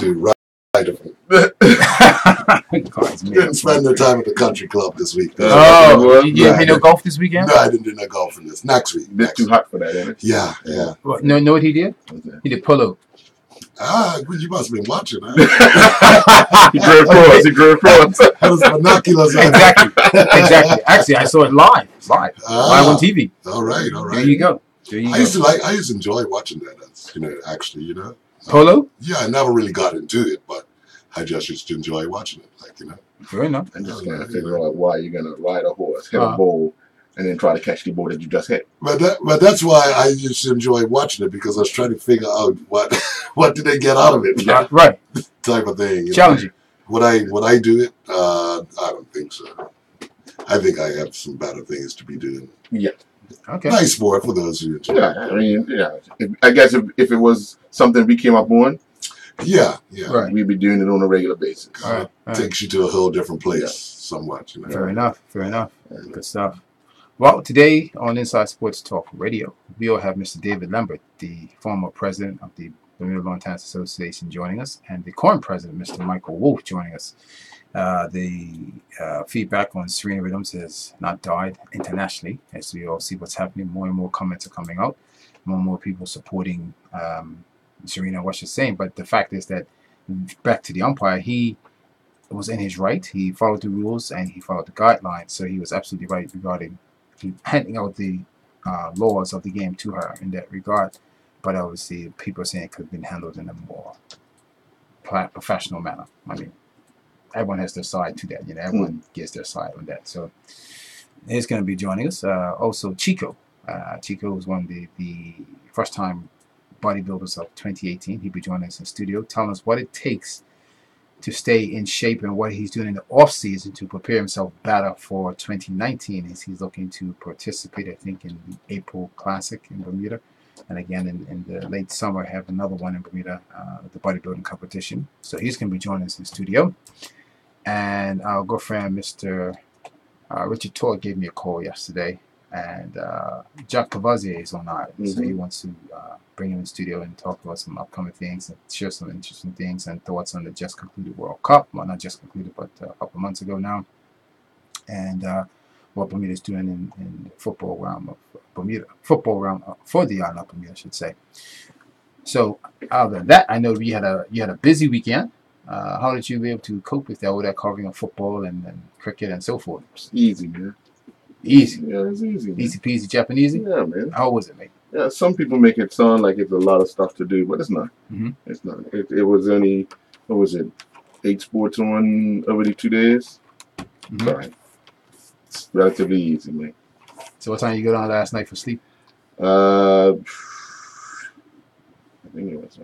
to ride. Didn't spend the time at the country club this week. You didn't play no golf this weekend? No, I didn't do no golfing this. Next week. It's too hot for that, isn't it? Yeah. Well, know what he did? He did polo. Well, you must have been watching, huh? He grew across. That was binoculars. Exactly. Actually, I saw it live on TV. All right. There you go. I used to enjoy watching that. Actually. Polo? Yeah, I never really got into it, but I just used to enjoy watching it. Fair enough. I'm just trying to figure out why you're gonna ride a horse, hit a bull, and then try to catch the bull that you just hit. But that's why I used to enjoy watching it, because I was trying to figure out what did they get out of it, right? Type of thing. Challenging. Would I do it? I don't think so. I think I have some better things to be doing. Yeah. Okay. Nice sport for those who enjoy. I guess if it was something we came up on, right, we'd be doing it on a regular basis. All right. Takes you to a whole different place, somewhat. Fair enough. Good stuff. Well, today on Inside Sports Talk Radio, we'll have Mr. David Lambert, the former president of the Bermuda Lawn Tennis Association, joining us, and the current president, Mr. Michael Wolf, joining us. The feedback on Serena Williams has not died internationally, as we all see what's happening. More and more comments are coming out, more and more people supporting Serena, what she's saying. But the fact is that, back to the umpire, he was in his right. He followed the rules and he followed the guidelines, so he was absolutely right regarding handing out the laws of the game to her in that regard. But obviously, people are saying it could have been handled in a more professional manner. I mean, everyone has their side to that. Everyone gets their side on that. So he's going to be joining us. Also, Chico. Chico was one of the first-time bodybuilders of 2018. He'll be joining us in studio, telling us what it takes to stay in shape and what he's doing in the off-season to prepare himself better for 2019, as he's looking to participate, I think, in the April Classic in Bermuda. And again, in the late summer, have another one in Bermuda, the bodybuilding competition. So he's going to be joining us in studio. And our good friend, Mr. Richard Todd, gave me a call yesterday. And Jack Cavazier is on island. So he wants to bring him in studio and talk about some upcoming things and share some interesting things and thoughts on the just concluded World Cup. Well, not just concluded, but a couple of months ago now. And what Bermuda is doing in the football realm of Bermuda. Football realm for the island of Bermuda, I should say. So other than that, I know you had a busy weekend. How did you be able to cope with that, all that covering of football and cricket and so forth? It's easy, man. Easy. Yeah, it's easy. Man. Easy peasy Japanese. Yeah, man. How was it, mate? Yeah, some people make it sound like it's a lot of stuff to do, but it's not. It's not. It was only, what was it, 8 sports on over the 2 days? Right. It's relatively easy, man. So what time you go down last night for sleep? I think it was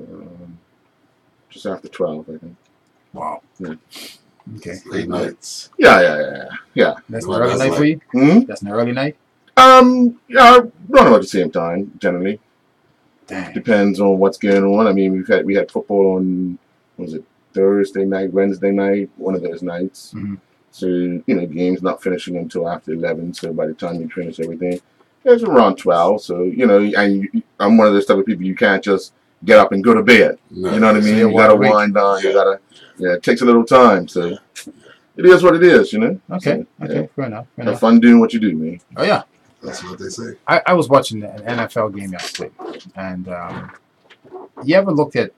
just after 12, I think. Wow. Yeah. Okay. Late nights. Yeah. That's an early night for you? That's an early night? Yeah, run about the same time, generally. Damn. Depends on what's going on. I mean, we had football on, was it Thursday night, Wednesday night, one of those nights. So, game's not finishing until after 11, so by the time you finish everything, it's around 12. So, and I'm one of those type of people, you can't just get up and go to bed. No. You know what I mean? You gotta wind down, it takes a little time, so it is what it is, Okay, so, okay, fair enough. Have fun doing what you do, man. Oh, yeah. That's what they say. I was watching an NFL game yesterday, and you ever looked at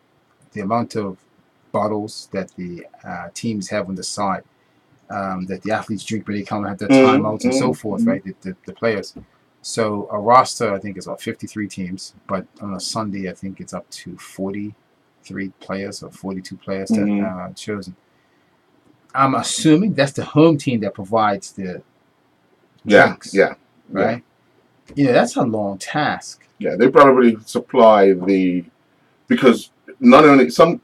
the amount of bottles that the teams have on the side that the athletes drink when they come and have their timeouts and so forth, right? The players. So a roster, I think, is about 53 teams, but on a Sunday, I think it's up to 43 players or 42 players that are chosen. I'm assuming that's the home team that provides the drinks. Yeah. Right? That's a long task. Yeah, they probably supply because not only some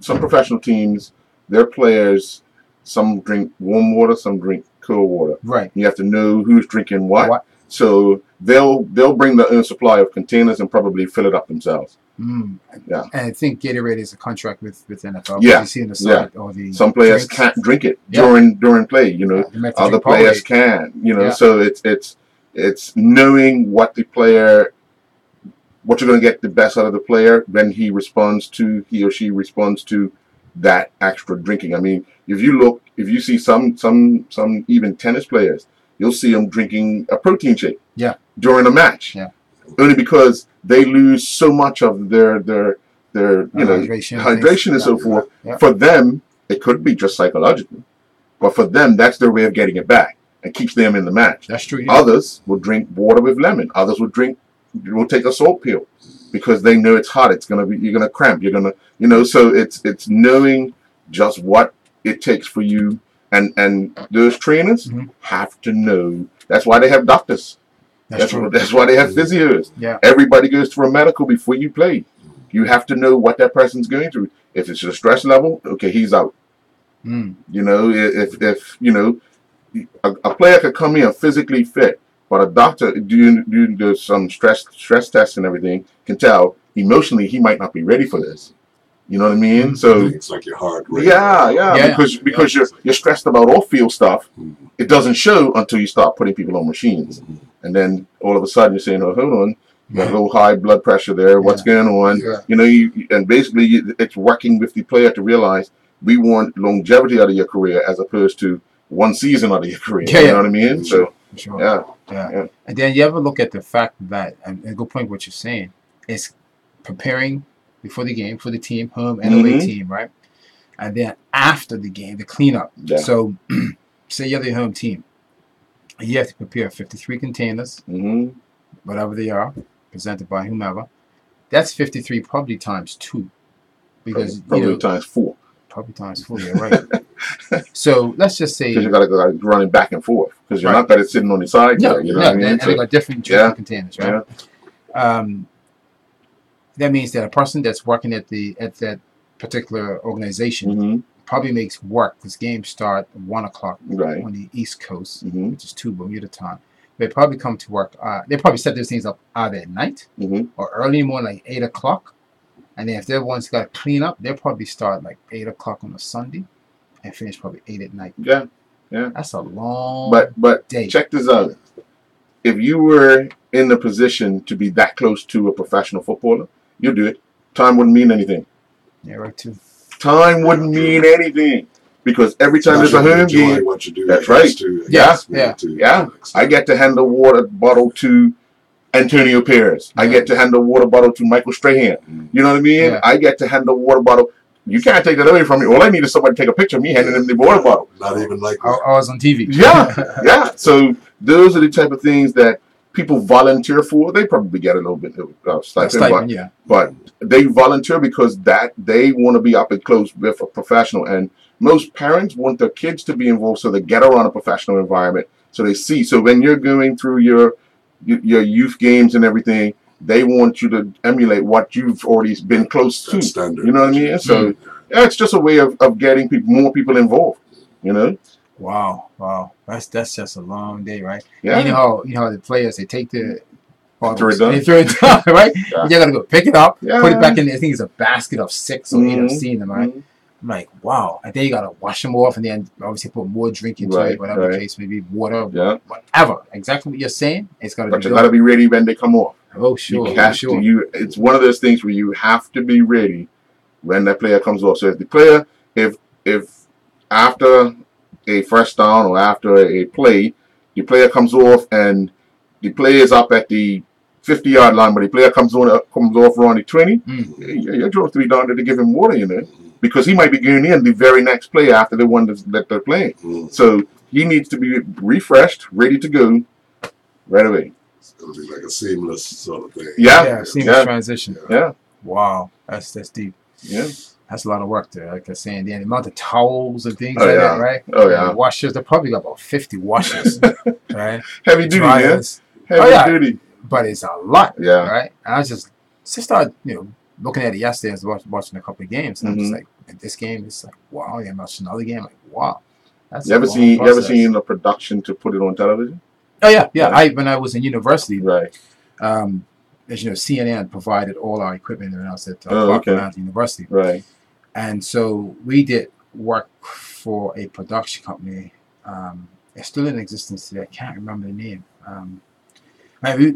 professional teams, their players, some drink warm water, some drink cold water. Right. You have to know who's drinking what. So they'll bring their own supply of containers and probably fill it up themselves. Yeah. And I think Gatorade is a contract with NFL. Yeah. You see in the side, or the some players can't drink it during play. Other players can. So it's knowing what the player what you're going to get the best out of the player when he or she responds to that extra drinking. I mean, if you see some even tennis players, you'll see them drinking a protein shake during a match. Yeah. Only because they lose so much of their hydration and so forth. Yeah. For them, it could be just psychological, but for them, that's their way of getting it back and keeps them in the match. That's true. Yeah. Others will drink water with lemon. Others will take a salt pill because they know it's hot. You're gonna cramp. You're gonna, So it's knowing just what it takes for you, and those trainers have to know. That's why they have doctors. That's why they have physios. Yeah. Everybody goes through a medical before you play. You have to know what that person's going through. If it's a stress level, okay, he's out. If a player could come in physically fit, but a doctor doing some stress tests and everything can tell emotionally he might not be ready for this. You know what I mean? So it's like your heart rate. Yeah. Because you're stressed about off-field stuff. It doesn't show until you start putting people on machines, and then all of a sudden you're saying, "Oh, hold on, you got a little high blood pressure there. What's going on?" Yeah. And basically it's working with the player to realize we want longevity out of your career as opposed to one season out of your career. You know what I mean? Sure. Yeah. And then you ever look at the fact that, and a good point what you're saying, is preparing before the game for the team, home and away team, right? And then after the game, the cleanup. Yeah. So, say you're the home team, and you have to prepare 53 containers, whatever they are, presented by whomever. That's 53 probably times 2. Because, probably times 4. Probably times 4, yeah, right. So let's just say, because you got to go running back and forth because you're not that it's sitting on the side. No, you know what I mean? And they got different containers, right? Yeah. That means that a person that's working at that particular organization probably makes work because games start at 1 o'clock on the East Coast, which is 2 Bermuda time. They probably come to work. They probably set those things up either at night or early in the morning, like 8 o'clock. And then if they're ones got to clean up, they'll probably start like 8 o'clock on a Sunday and finish probably 8 at night. Yeah. That's a long but day. Check this out. If you were in the position to be that close to a professional footballer, you'd do it. Time wouldn't mean anything. Yeah, right too. Time wouldn't mean anything because every time there's a home game, what you do, that's right. I get to hand a water bottle to Antonio Perez. I get to hand a water bottle to Michael Strahan. You know what I mean? Yeah. I get to hand a water bottle. You can't take that away from me. All I need is somebody to take a picture of me handing them the water bottle. Not even like I was on TV. Yeah. So those are the type of things that people volunteer for. They probably get a little bit of stipend, but they volunteer because that they want to be up and close with a professional. And most parents want their kids to be involved so they get around a professional environment. So they see. So when you're going through your youth games and everything, they want you to emulate what you've already been close to. Standard. You know what I mean? So it's just a way of getting more people involved. You know? Wow. That's just a long day, right? Yeah. You know how the players, they take the bottles, Throw they throw it down, right? Yeah. You're gonna go pick it up, put it back in. I think it's a basket of 6 or 8. I've seen them, right? I'm like, wow. And then you gotta wash them off, and then obviously put more drink into it, whatever the case, maybe water, whatever. Exactly what you're saying. It's gotta but you gotta be ready when they come off. Oh, sure. It's one of those things where you have to be ready when that player comes off. So if the player, if after a first down or after a play, the player comes off and the player is up at the 50-yard line, but the player comes off around the 20, your job to be down there to give him water, you know, because he might be going in the very next play after the one that they're playing. So he needs to be refreshed, ready to go right away. It'll be like a seamless sort of thing. Seamless transition. Yeah. Wow, that's deep. Yeah. That's a lot of work there. Like I was saying, the amount of towels and things like that, right? Oh, yeah. Washers, they're probably got about 50 washers, right? Heavy duty, man. Heavy duty. But it's a lot, yeah. Right? And I just started, looking at it yesterday. I was watching a couple of games, and I'm just like, this game, it's like, wow. Yeah, I'm watching another game, like, wow. That's you ever seen a production to put it on television? Oh yeah. When I was in university, right. As you know, CNN provided all our equipment and else at Clark Atlanta University, right? And so we did work for a production company. It's still in existence today. I can't remember the name.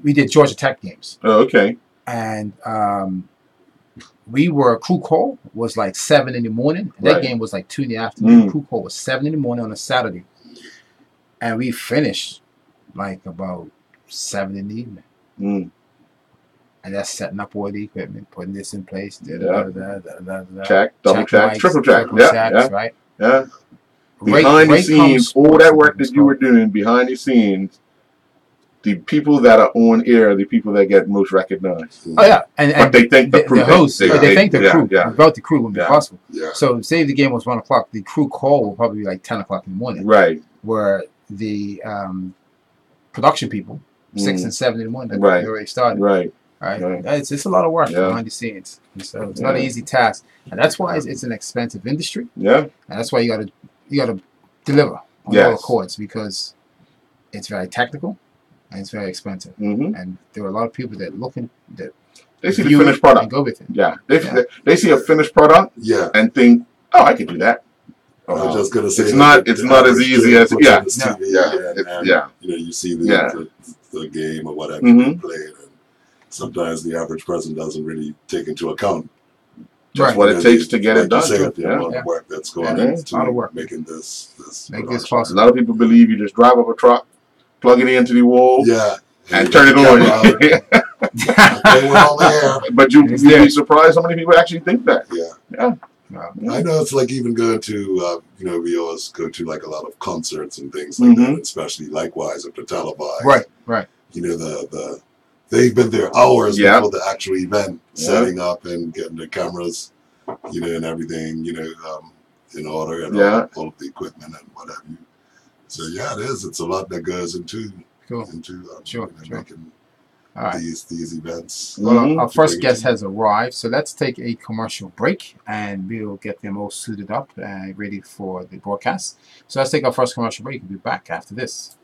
We did Georgia Tech games. Oh, okay. and crew call was like 7 in the morning. That Right. game was like 2 in the afternoon. Mm. Crew call was 7 in the morning on a Saturday, and we finished like about 7 in the evening. Mm. And that's setting up all the equipment, putting this in place. Check, double check, mics, triple check. triple Yeah, checks, yeah, right? yeah. Ray- Behind the Raycom scenes, all Sports, that I work think it was that you were called. doing behind the scenes, the people that are on air are the people that get most recognized. Oh yeah, and But they thank the crew. the host. They thank the yeah, crew. Yeah, Without the crew, wouldn't be Yeah. possible. Yeah. So, say if the game was 1 o'clock, the crew call will probably be like 10 o'clock in the morning. right. Where the production people 6 Mm. and 7 in the morning, Right. they already started. Right. Right. Right. It's a lot of work Yeah. behind the scenes. And so it's not an Yeah. easy task, and that's why it's an expensive industry, Yeah. and that's why you gotta deliver on all Yes. accords, because it's very technical and it's very expensive. Mm-hmm. And there are a lot of people that They see the view finished it product. and go with it. Yeah. Yeah. They see a finished product Yeah. and think, oh, I could do that. I was just gonna say It's that not. the It's not as average easy Joe as puts yeah. on his No. TV Yeah. and, Yeah. you know, you see Yeah. the game or whatever Mhm. they played, and sometimes the average person doesn't really take into account Just Right. what it takes to get like it done. You said, the Yeah. amount Yeah. of work that's going Yeah. into A lot of work. making this Make production. this A possible. lot of people believe you just drive up a truck, plug it into the wall, Yeah. and turn it on. They were on the air. But you'd It's there. be surprised how many people actually think that. Yeah. Yeah. Wow. I know it's like even going to, we always go to like a lot of concerts and things like that, especially likewise if they're televised. Right. Right. You know, they've been there hours Yeah. before the actual event, Yeah. setting up and getting the cameras, and everything, in order and Yeah. all of the equipment and what have you. So yeah, it is. It's a lot that goes into Cool. Sure. making All right. these events. Well, Mhm. our first Bring it guest to has arrived, so let's take a commercial break, and we'll get them all suited up and ready for the broadcast. So let's take our first commercial break. We'll be back after this.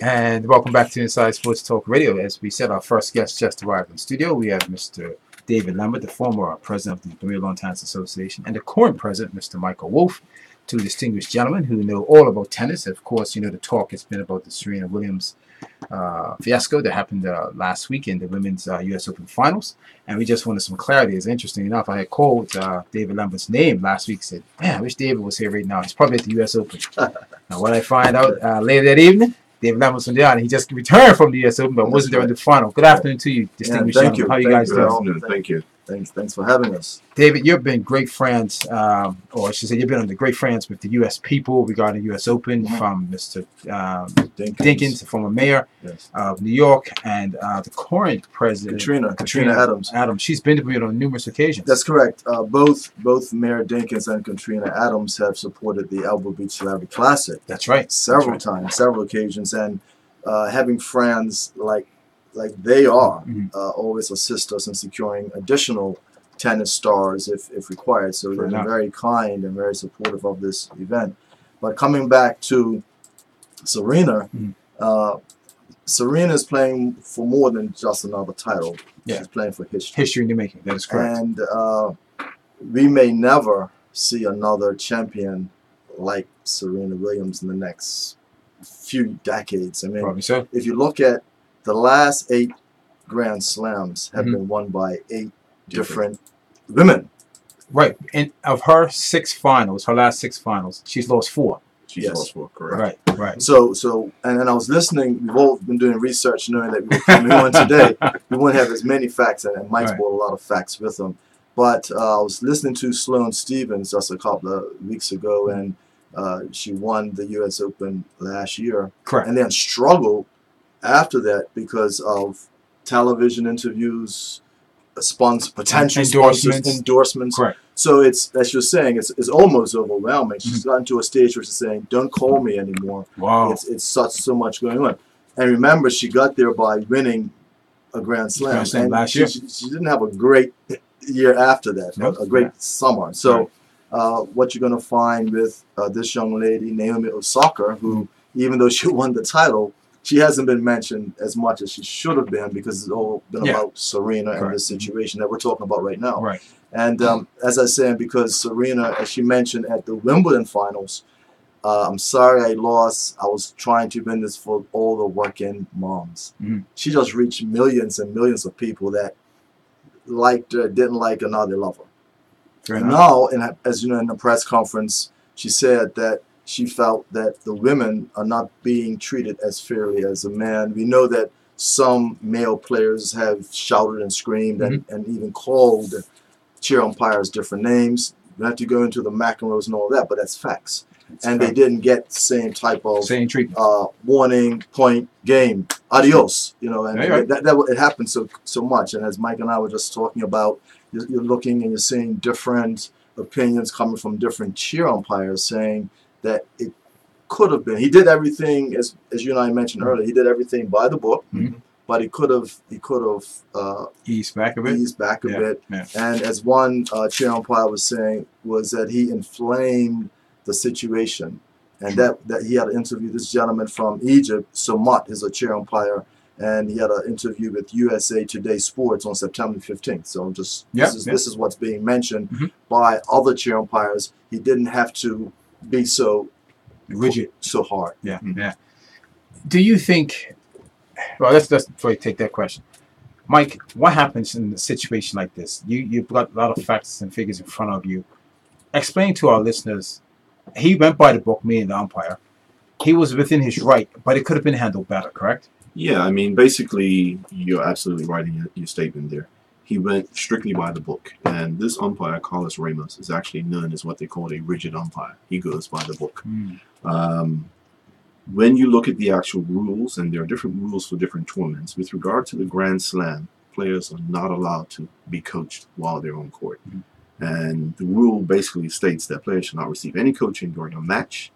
And welcome back to Inside Sports Talk Radio. As we said, our first guest just arrived in the studio. We have Mr. David Lambert, the former president of the Bermuda Lawn Tennis Association, and the current president, Mr. Michael Wolf, two distinguished gentlemen who know all about tennis. Of course, the talk has been about the Serena Williams fiasco that happened last week in the women's U.S. Open finals. And we just wanted some clarity. It's interesting enough, I had called David Lambert's name last week. Said, man, I wish David was here right now. He's probably at the U.S. Open. Now, what I find out later that evening, David Lambert's on the island. He just returned from the U.S. Open, but wasn't there in the final. Good afternoon to you, distinguished Thank gentlemen. you. How you Thank guys you. doing? Good afternoon. Thank you. Thanks for having us. David, you've been great friends, or I should say, you've been on the great friends with the U.S. people regarding the U.S. Open, from Mr. Dinkins, the former mayor of New York, and the current president, Katrina Adams. She's been to Bermuda on numerous occasions. That's correct. Both Mayor Dinkins and Katrina Adams have supported the Elbow Beach Celebrity Classic. That's right. Several times, several occasions, and having friends like they are always assist us in securing additional tennis stars if required. So they're very kind and very supportive of this event. But coming back to Serena, Serena is playing for more than just another title. She's playing for history. History in the making. That is correct. And we may never see another champion like Serena Williams in the next few decades. I mean, Probably so. if you look at the last 8 Grand Slams have been won by 8 different women. Right. And of her 6 finals, her last 6 finals, she's lost 4. She's lost 4, correct. Right. So and I was listening. We've all been doing research, knowing that we were coming on today. We won't have as many facts, and Mike's brought a lot of facts with him. But I was listening to Sloane Stephens just a couple of weeks ago, and she won the U.S. Open last year. Correct. And then struggled after that because of television interviews, potential endorsements. Correct. So it's, as you're saying, it's almost overwhelming. She's gotten to a stage where she's saying, "Don't call me anymore." Wow. It's so much going on. And remember, she got there by winning a Grand Slam. And last year. She didn't have a great year after that, a great summer. So what you're going to find with this young lady, Naomi Osaka, who, even though she won the title, she hasn't been mentioned as much as she should have been, because it's all been about Serena and this situation that we're talking about right now. Right. And as I said, because Serena, as she mentioned at the Wimbledon finals, I'm sorry I lost. I was trying to win this for all the working moms. She just reached millions and millions of people that liked her, didn't like her, now they love her. And now, as you know, in the press conference, she said that she felt that the women are not being treated as fairly as the men. We know that some male players have shouted and screamed and even called cheer umpires different names. We don't have to go into the McEnroes and all that, but that's facts. They didn't get the same type of warning, point, game, adios. You know, and it happens so much. And as Mike and I were just talking about, you're looking and you're seeing different opinions coming from different cheer umpires saying that it could have been. He did everything, as you and I mentioned earlier. He did everything by the book, but he could have eased back a bit. And as one cheer umpire was saying, was that he inflamed the situation, and that he had to interview this gentleman from Egypt, Somat, is a cheer umpire, and he had an interview with USA Today Sports on September 15th. So this is what's being mentioned by other cheer umpires. He didn't have to be so rigid, so hard. Do you think? Well, let's before you take that question, Mike. What happens in a situation like this? You've got a lot of facts and figures in front of you. Explain to our listeners. He went by the book, meaning the umpire. He was within his right, but it could have been handled better. Correct? Yeah, I mean, basically, you're absolutely right in your statement there. He went strictly by the book. And this umpire, Carlos Ramos, is actually known as what they call a rigid umpire. He goes by the book. When you look at the actual rules, and there are different rules for different tournaments, with regard to the Grand Slam, players are not allowed to be coached while they're on court. And the rule basically states that players should not receive any coaching during a match.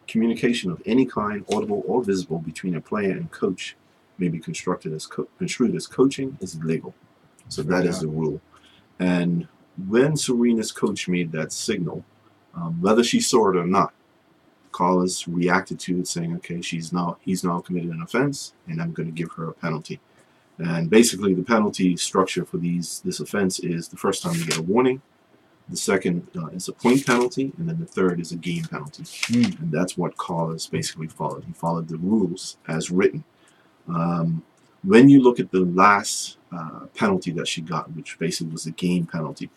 Communication of any kind, audible or visible, between a player and coach may be construed as coaching is illegal. So that is the rule. And when Serena's coach made that signal, whether she saw it or not, Carlos reacted to it, saying, "Okay, he's now committed an offense, and I'm going to give her a penalty." And basically, the penalty structure for this offense is the first time you get a warning, the second is a point penalty, and then the third is a game penalty. And that's what Carlos basically followed. He followed the rules as written. When you look at the last penalty that she got, which basically was a game penalty,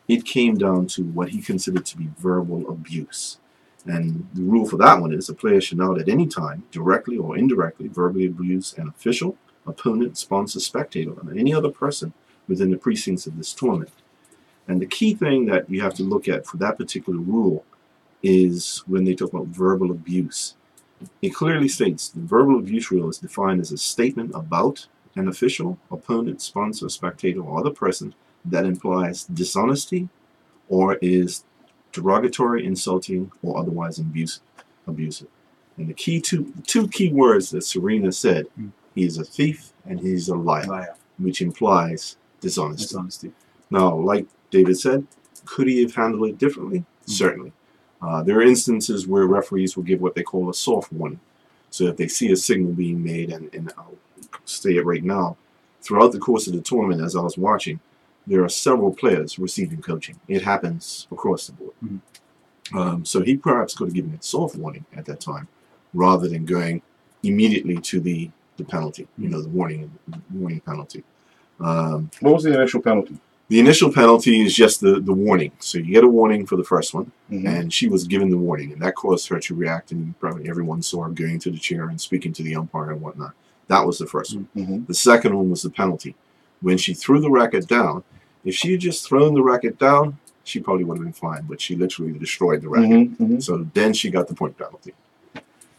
it came down to what he considered to be verbal abuse. And the rule for that one is a player should not at any time, directly or indirectly, verbally abuse an official, opponent, sponsor, spectator, or any other person within the precincts of this tournament. And the key thing that you have to look at for that particular rule is when they talk about verbal abuse. It clearly states the verbal abuse rule is defined as a statement about an official, opponent, sponsor, spectator, or other person that implies dishonesty or is derogatory, insulting, or otherwise abusive. And the two key words that Serena said, he's a thief and he's a liar, which implies dishonesty. Now, like David said, could he have handled it differently? Certainly. There are instances where referees will give what they call a soft warning. So if they see a signal being made, and I'll say it right now, throughout the course of the tournament, as I was watching, there are several players receiving coaching. It happens across the board. So he perhaps could have given a soft warning at that time, rather than going immediately to the penalty, the warning penalty. What was the initial penalty? The initial penalty is just the warning. So you get a warning for the first one, and she was given the warning, and that caused her to react, and probably everyone saw her going to the chair and speaking to the umpire and whatnot. That was the first one. The second one was the penalty. When she threw the racket down, if she had just thrown the racket down, she probably would have been fine, but she literally destroyed the racket. So then she got the point penalty.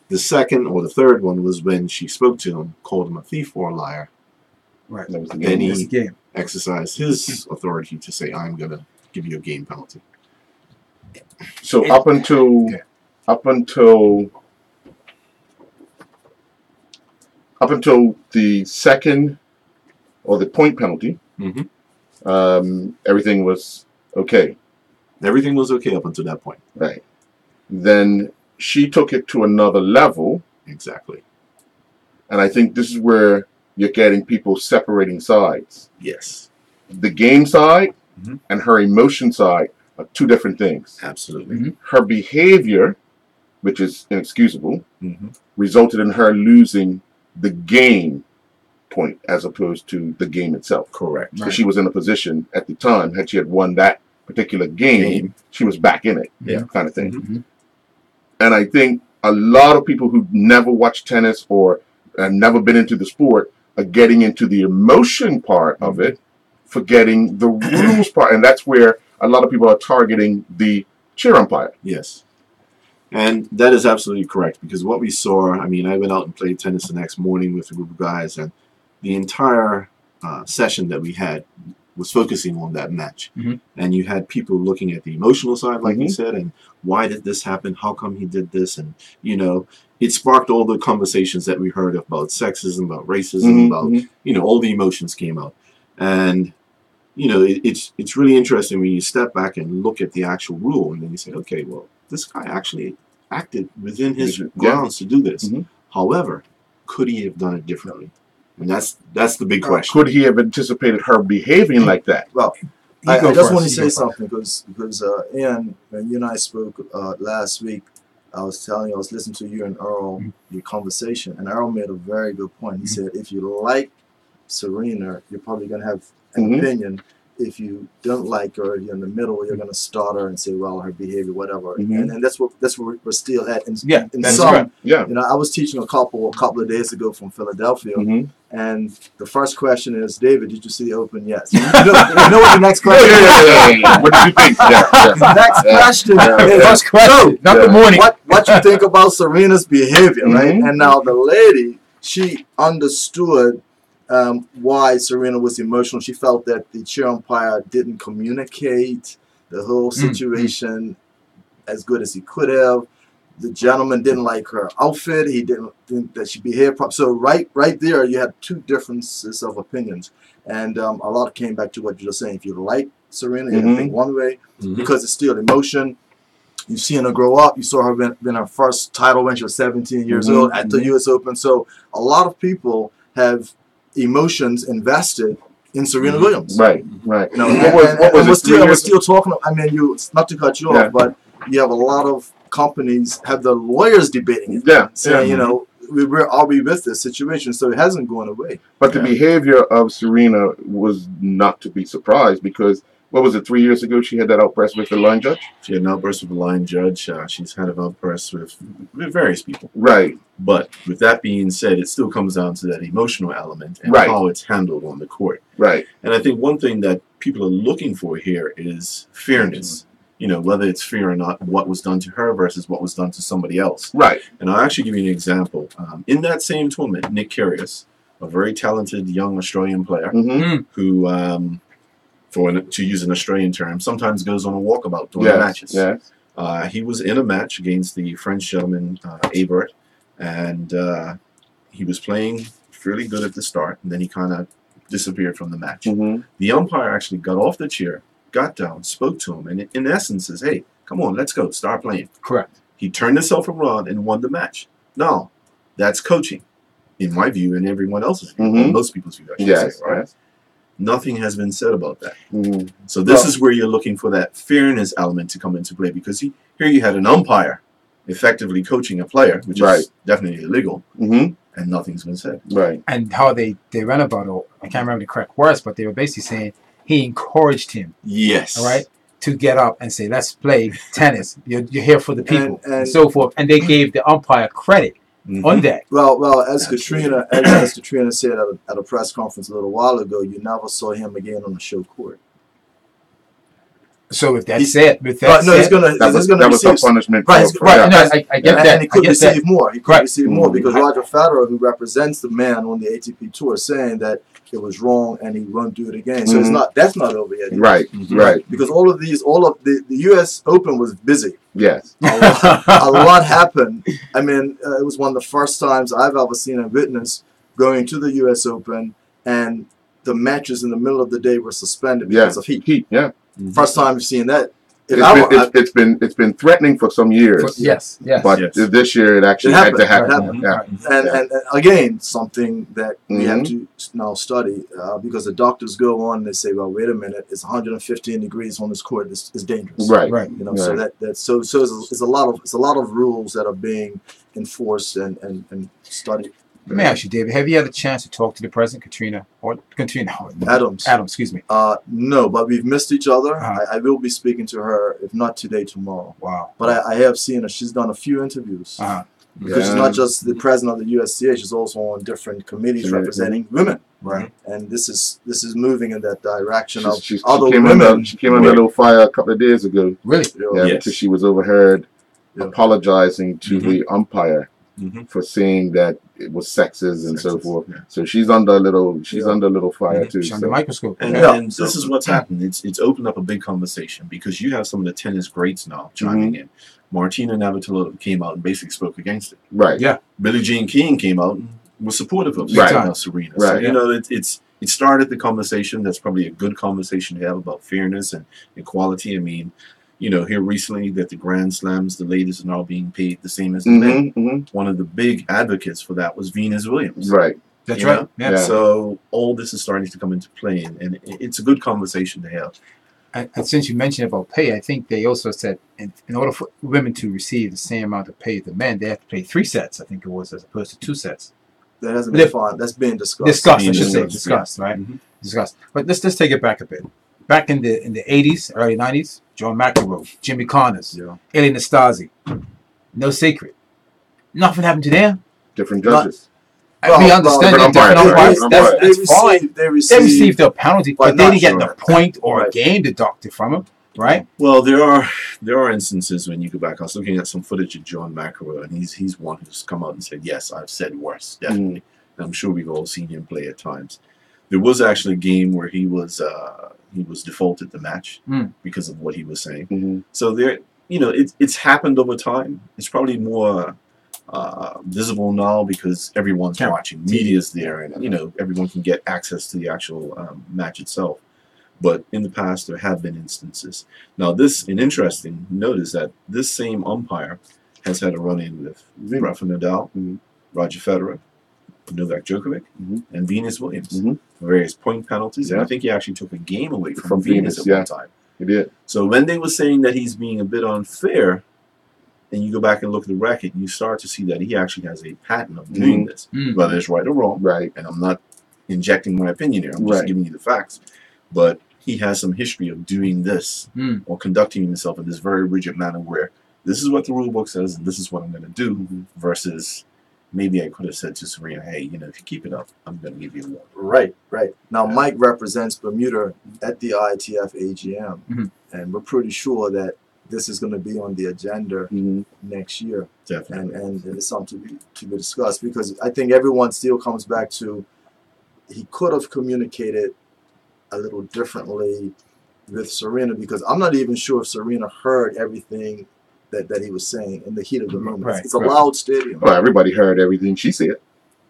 The second or the third one was when she spoke to him, called him a thief or a liar. Right. That was the Then game. he exercised his authority to say, I'm going to give you a game penalty. So up until the second or the point penalty, everything was okay. Everything was okay up until that point. Right. Then she took it to another level. Exactly. And I think this is where you're getting people separating sides. Yes. The game side and her emotion side are two different things. Absolutely. Her behavior, which is inexcusable, resulted in her losing the game point as opposed to the game itself. Correct. So she was in a position at the time, had she had won that particular game, she was back in it, kind of thing. And I think a lot of people who never watched tennis or have never been into the sport are getting into the emotion part of it, forgetting the rules part. And that's where a lot of people are targeting the chair umpire. Yes. And that is absolutely correct, because what we saw, I mean, I went out and played tennis the next morning with a group of guys, and the entire session that we had was focusing on that match. And you had people looking at the emotional side, like you said, and why did this happen? How come he did this? And, it sparked all the conversations that we heard about sexism, about racism, about, all the emotions came out. And, it's really interesting when you step back and look at the actual rule, and then you say, okay, well, this guy actually acted within his grounds to do this. However, could he have done it differently? And that's the big question. Could he have anticipated her behaving like that? Well, I just want to say something because Ian, when you and I spoke last week, I was listening to you and Earl, your conversation, and Earl made a very good point. He said, if you like Serena, you're probably going to have an opinion. If you don't like her, you're in the middle, you're going to start her and say, well, her behavior, whatever. And that's where we're still at. In some, I was teaching a couple of days ago from Philadelphia, and the first question is, David, did you see the Open? Yes. You know what the next question is? What did you think? The next question is, first question, not the morning. What you think about Serena's behavior, right? And now the lady, she understood why Serena was emotional. She felt that the chair umpire didn't communicate the whole situation as good as he could have. The gentleman didn't like her outfit. He didn't think that she behaved properly. So right there, you had two differences of opinions. And a lot came back to what you're saying. If you like Serena, you're going to think one way because it's still emotion. You've seen her grow up. You saw her win her first title when she was 17 years old at the U.S. Open. So a lot of people have emotions invested in Serena Williams. Right. We're still talking. I mean, not to cut you off, but you have a lot of companies have the lawyers debating it, saying, are we with this situation? So it hasn't gone away. But the behavior of Serena was not to be surprised, because what was it, 3 years ago? She had that outburst with the line judge. She had an outburst with the line judge. She's had an outburst with various people. Right. But with that being said, it still comes down to that emotional element and Right. how it's handled on the court. Right. And I think one thing that people are looking for here is fairness. You know, whether it's fair or not, what was done to her versus what was done to somebody else. Right. And I'll actually give you an example. In that same tournament, Nick Kyrgios, a very talented young Australian player, Mm-hmm. who, to use an Australian term, sometimes goes on a walkabout during Yes. matches. Yes. He was in a match against the French gentleman, Abert, and he was playing fairly good at the start, and then he kind of disappeared from the match. Mm-hmm. The umpire actually got off the chair, got down, spoke to him, and in essence says, hey, come on, let's go, start playing. Correct. He turned himself around and won the match. Now, that's coaching, in my view, and everyone else's view, Mhm. most people's view, I should Yes. say, right? Yes. Nothing has been said about that. Mm-hmm. So this Well- is where you're looking for that fairness element to come into play, because here you had an umpire effectively coaching a player, which Right. is definitely illegal, Mm-hmm. and nothing's been said. Right. And how they ran about it, I can't remember the correct words, but they were basically saying he encouraged him, Yes. all right, to get up and say, let's play tennis. You're here for the people, and, And- so forth. And they gave the umpire credit Mhm. on that. Well, as Absolutely. Katrina, as Katrina said at a press conference a little while ago, you never saw him again on the show court. So with that He- said, No, he's gonna That was receive. a punishment. Right, for- right, yeah. no, I get And that. he I could get receive that. more. He could Right. receive more Mhm. because Roger Federer, who represents the man on the ATP tour, is saying that it was wrong and he won't do it again. So Mhm. that's not over yet. Right. Mhm. Right. Because all of the U.S. Open was busy. Yes. A lot happened. I mean, it was one of the first times I've ever seen a witness going to the U.S. Open, and the matches in the middle of the day were suspended because Yeah. of heat. Heat. Yeah. Mhm. First time I've seen that. If It's I been, were, it's been threatening for some years. Yes, yes. But Yes. this year it actually It had to happened. happen. It Yeah. Right. and again, something that we have Mhm. to now study because the doctors go on and they say, well, wait a minute, it's 115 degrees on this court. It's dangerous. Right. Right. You know, so Right. that's so it's a lot of rules that are being enforced and studied. Let me ask you, David, have you had a chance to talk to the president, Katrina Adams. Adams, excuse me. No, but we've missed each other. Uh-huh. I will be speaking to her, if not today, tomorrow. Wow. But I have seen her. She's done a few interviews. Uh-huh. Because she's Yeah. not just the president of the USCA, she's also on different committees Mhm. representing women. Right. And this is moving in that direction of She other came women. under, she came under a little fire a couple of days ago. Really? you know, Yeah, Yes. because she was overheard Yeah. apologizing to Mhm. the umpire Mhm. for saying that it was sexist and so Sexist, forth. yeah. So she's under a little Yeah. under a little fire Mhm. too. She's under So. the microscope. And, Yeah. and this is what's happened. It's opened up a big conversation because you have some of the tennis greats now chiming in. Martina Navratilova came out and basically spoke against it. Right. Yeah. Billie Jean King came out and was supportive of Right. Serena. So, Right. you know, it started the conversation. That's probably a good conversation to have about fairness and equality. I mean, you know, here recently that the Grand Slams, the ladies are now being paid the same as the men. Mm-hmm, mm-hmm. One of the big advocates for that was Venus Williams. Right. That's You right. know? Yeah. Yeah. So all this is starting to come into play, and it's a good conversation to have. And since you mentioned about pay, I think they also said in order for women to receive the same amount of pay as the men, they have to play 3 sets, I think it was, as opposed to 2 sets. that hasn't been Live- fun. That's being discussed. Discussed, I Being should say. discussed, Discussed, right? Mhm. Discussed. But let's take it back a bit. Back in the 80s, early 90s, John McEnroe, Jimmy Connors, Yeah. Elie Nastase. No secret. Nothing happened to them. Different Not- judges. We understand different that different umpires, umpires. right, That's, umpires. that's fine. They They received received a penalty, but but they not didn't get sure. the point or a Right. game deducted from them, right? Well, there are instances when you go back. I was looking at some footage of John McEnroe, and he's one who's come out and said, "Yes, I've said worse, definitely." And I'm sure we've all seen him play at times. There was actually a game where he was defaulted the match because of what he was saying. Mm-hmm. So there, you know, it's happened over time. It's probably more visible now because everyone's Yeah. watching, media's there, and you know everyone can get access to the actual match itself. But in the past, there have been instances. Now, an interesting note is that this same umpire has had a run-in with Rafa Nadal, Mhm. Roger Federer, Novak Djokovic, Mhm. and Venus Williams Mhm. for various point penalties. And Yeah. I think he actually took a game away from From Venus Venus, at yeah. one time. He did. So when they were saying that he's being a bit unfair, and you go back and look at the record, you start to see that he actually has a pattern of doing this, Mm. whether it's right or wrong. Right. And I'm not injecting my opinion here. I'm just Right. giving you the facts. But he has some history of doing this Mm. or conducting himself in this very rigid manner where this is what the rule book says and this is what I'm going to do versus maybe I could have said to Serena, hey, you know, if you keep it up, I'm going to give you a warning. Right. Now, Yeah. Mike represents Bermuda at the ITF AGM, Mhm. and we're pretty sure that this is going to be on the agenda next year, Definitely. and it's something to be discussed, because I think everyone still comes back to he could have communicated a little differently with Serena, because I'm not even sure if Serena heard everything that he was saying in the heat of the moment. Right, It's a right. loud stadium. Well, everybody heard everything she said.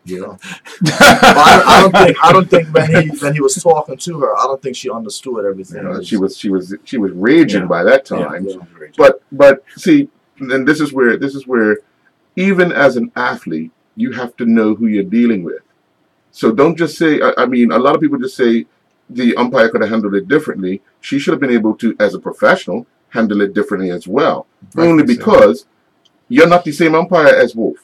Yeah. But I don't think when he was talking to her, I don't think she understood everything. She was raging Yeah. by that time. Yeah. But see, and this is where even as an athlete, you have to know who you're dealing with. So don't just say. I mean, a lot of people just say the umpire could have handled it differently. She should have been able to, as a professional, handle it differently as well. Right, Only so- because you're not the same umpire as Wolf.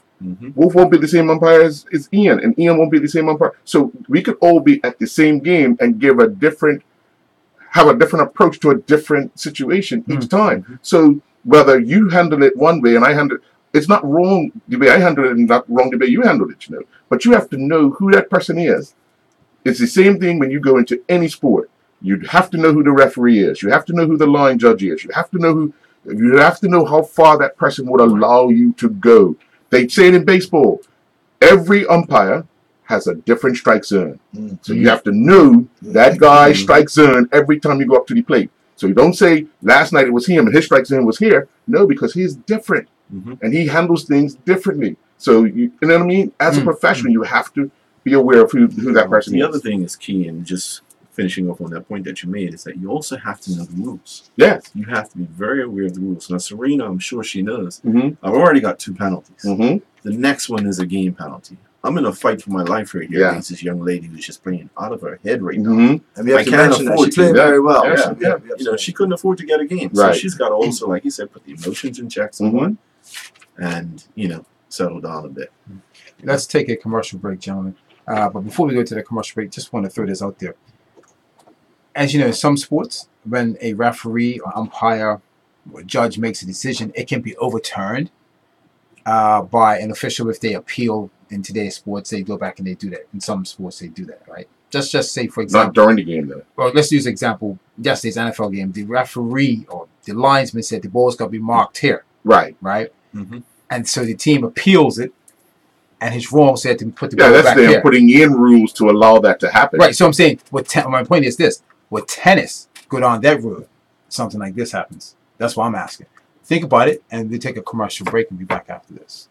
Wolf won't be the same umpire as Ian, and Ian won't be the same umpire. So we could all be at the same game and have a different approach to a different situation each time. So whether you handle it one way and I handle it, it's not wrong the way I handle it and not wrong the way you handle it, you know. But you have to know who that person is. It's the same thing when you go into any sport. You have to know who the referee is. You have to know who the line judge is. You have to know how far that person would allow you to go. They say it in baseball. Every umpire has a different strike zone. So you have to know that guy's strike zone every time you go up to the plate. So you don't say last night it was him and his strike zone was here. No, because he's different and he handles things differently. So you know what I mean? As a professional, you have to be aware of who that person The is. other thing is key, and just finishing off on that point that you made, is that you also have to know the rules. Yes. You have to be very aware of the rules. Now, Serena, I'm sure she knows. Mhm. I've already got 2 penalties. Mhm. The next one is a game penalty. I'm in a fight for my life right here against this young lady who's just playing out of her head right now. Mhm. And we have I to can't mention that afford she to. played very well. Yeah. We have You know, she couldn't afford to get a game. Right. So she's got to also, like you said, put the emotions in check somewhat and, you know, settle down a bit. Let's take a commercial break, gentlemen. But before we go to the commercial break, just want to throw this out there. As you know, in some sports, when a referee or umpire or judge makes a decision, it can be overturned by an official if they appeal. In today's sports, they go back and they do that. In some sports, they do that, right? Just say, for Not example, during the game, though. well, let's use example. Yesterday's NFL game, the referee or the linesman said the ball's got to be marked here, Right. right? And so the team appeals it, and his wrong said to put the Yeah, ball that's back them here. putting in rules to allow that to happen. Right. So I'm saying, my point is this: with tennis, go down that road, something like this happens. That's why I'm asking. Think about it, and we'll take a commercial break and be back after this.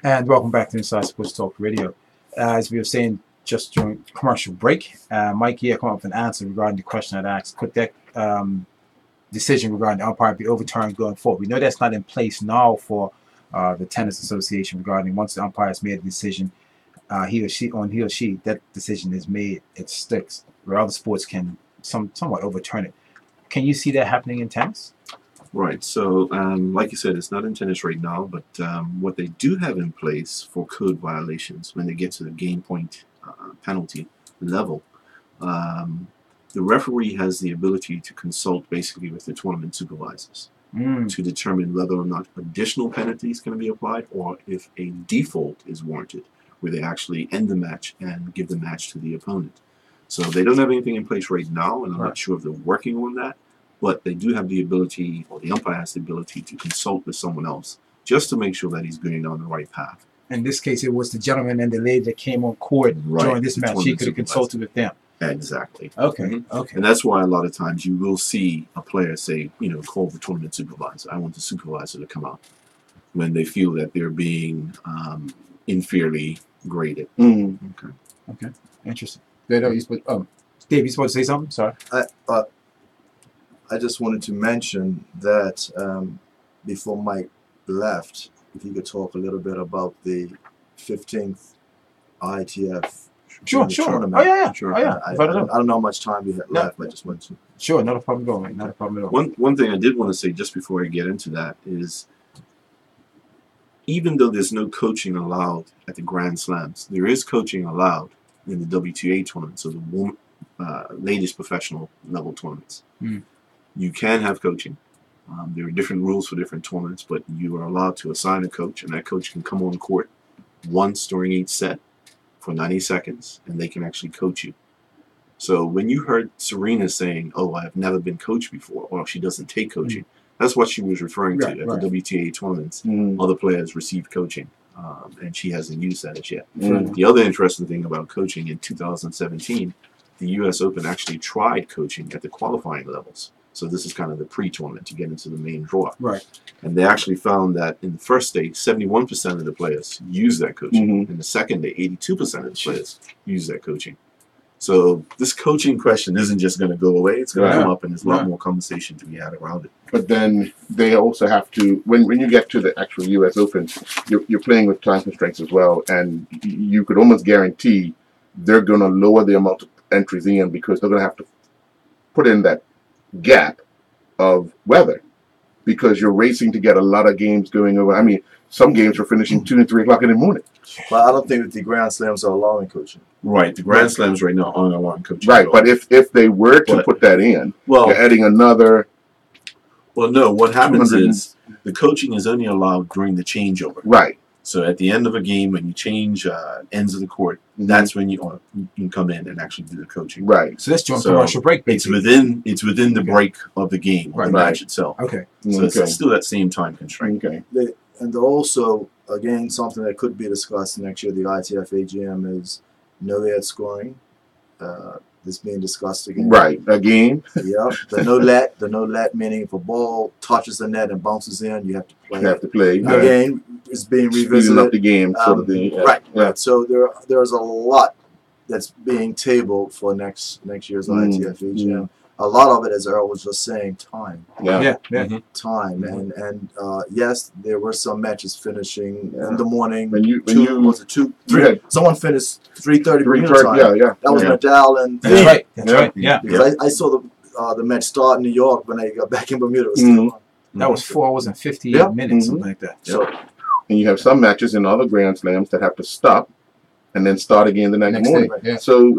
And welcome back to Inside Sports Talk Radio. As we were saying, just during commercial break. Mike here come up with an answer regarding the question I'd asked. Could that decision regarding the umpire be overturned going forward? We know that's not in place now for the Tennis Association regarding once the umpire has made a decision, he or she, that decision is made, it sticks. Where other sports can somewhat overturn it. Can you see that happening in tennis? Right. So, like you said, it's not in tennis right now, but what they do have in place for code violations when they get to the game point penalty level, the referee has the ability to consult basically with the tournament supervisors to determine whether or not additional penalties can be applied or if a default is warranted, where they actually end the match and give the match to the opponent. So they don't have anything in place right now, and I'm not sure if they're working on that, but they do have the ability, or the umpire has the ability, to consult with someone else just to make sure that he's going down the right path. In this case, it was the gentleman and the lady that came on court during this match. He could have consulted with them. Exactly. Okay. Okay. And that's why a lot of times you will see a player say, call the tournament supervisor. I want the supervisor to come out when they feel that they're being unfairly graded. Okay. Interesting. Dave, you supposed to say something? Sorry. I just wanted to mention that before Mike left, if he could talk a little bit about the 15th ITF Sure. tournament. Oh yeah. Sure. Oh yeah. I don't know how much time we have left, but I just wanted to. Sure, not a problem at all, man. Not a problem at all. One thing I did want to say just before I get into that is, even though there's no coaching allowed at the Grand Slams, there is coaching allowed in the WTA tournament, so the ladies professional level tournaments. You can have coaching. There are different rules for different tournaments, but you are allowed to assign a coach, and that coach can come on court once during each set for 90 seconds, and they can actually coach you. So when you heard Serena saying, "Oh, I've never been coached before," or she doesn't take coaching, that's what she was referring to at the WTA tournaments. Other players receive coaching, and she hasn't used that as yet. The other interesting thing about coaching, in 2017, the U.S. Open actually tried coaching at the qualifying levels. So this is kind of the pre-tournament to get into the main draw. Right. And they actually found that in the first day, 71% of the players use that coaching. In the second day, 82% of the players use that coaching. So this coaching question isn't just going to go away. It's going to come up, and there's a lot more conversation to be had around it. But then they also have to, when you get to the actual U.S. Open, you're playing with time constraints as well, and you could almost guarantee they're going to lower the amount of entries in because they're going to have to put in that gap of weather because you're racing to get a lot of games going over. I mean, some games are finishing 2 and 3 o'clock in the morning. But I don't think that the Grand Slams are allowing coaching. Right. The Grand Slams right now aren't allowing coaching. Right. But if they were to put that in, you're adding another. Well, no. What happens is the coaching is only allowed during the changeover. Right. So at the end of a game, when you change ends of the court, that's when you can come in and actually do the coaching. Right. So let's do a commercial break, basically. It's within the break of the game, the match itself. Okay. So it's still that same time constraint. Okay. And also, again, something that could be discussed next year, the ITF AGM, is no ad scoring. This being discussed again. Right. Again. Yeah. The no let meaning if a ball touches the net and bounces in, you have to play. You have to play. Again, it's being revisited. Speeding up the game. Right. So there's a lot that's being tabled for next year's ITF AGM. A lot of it, as Earl was just saying, time. Time. And yes, there were some matches finishing in the morning. Someone finished 3:30 Bermuda time. That was Nadal and That's right. Yeah. Because I saw the match start in New York when I got back in Bermuda. It was still on. That was 4 hours and 58 minutes, something like that. So, and you have some matches in other Grand Slams that have to stop and then start again the next morning. Day, So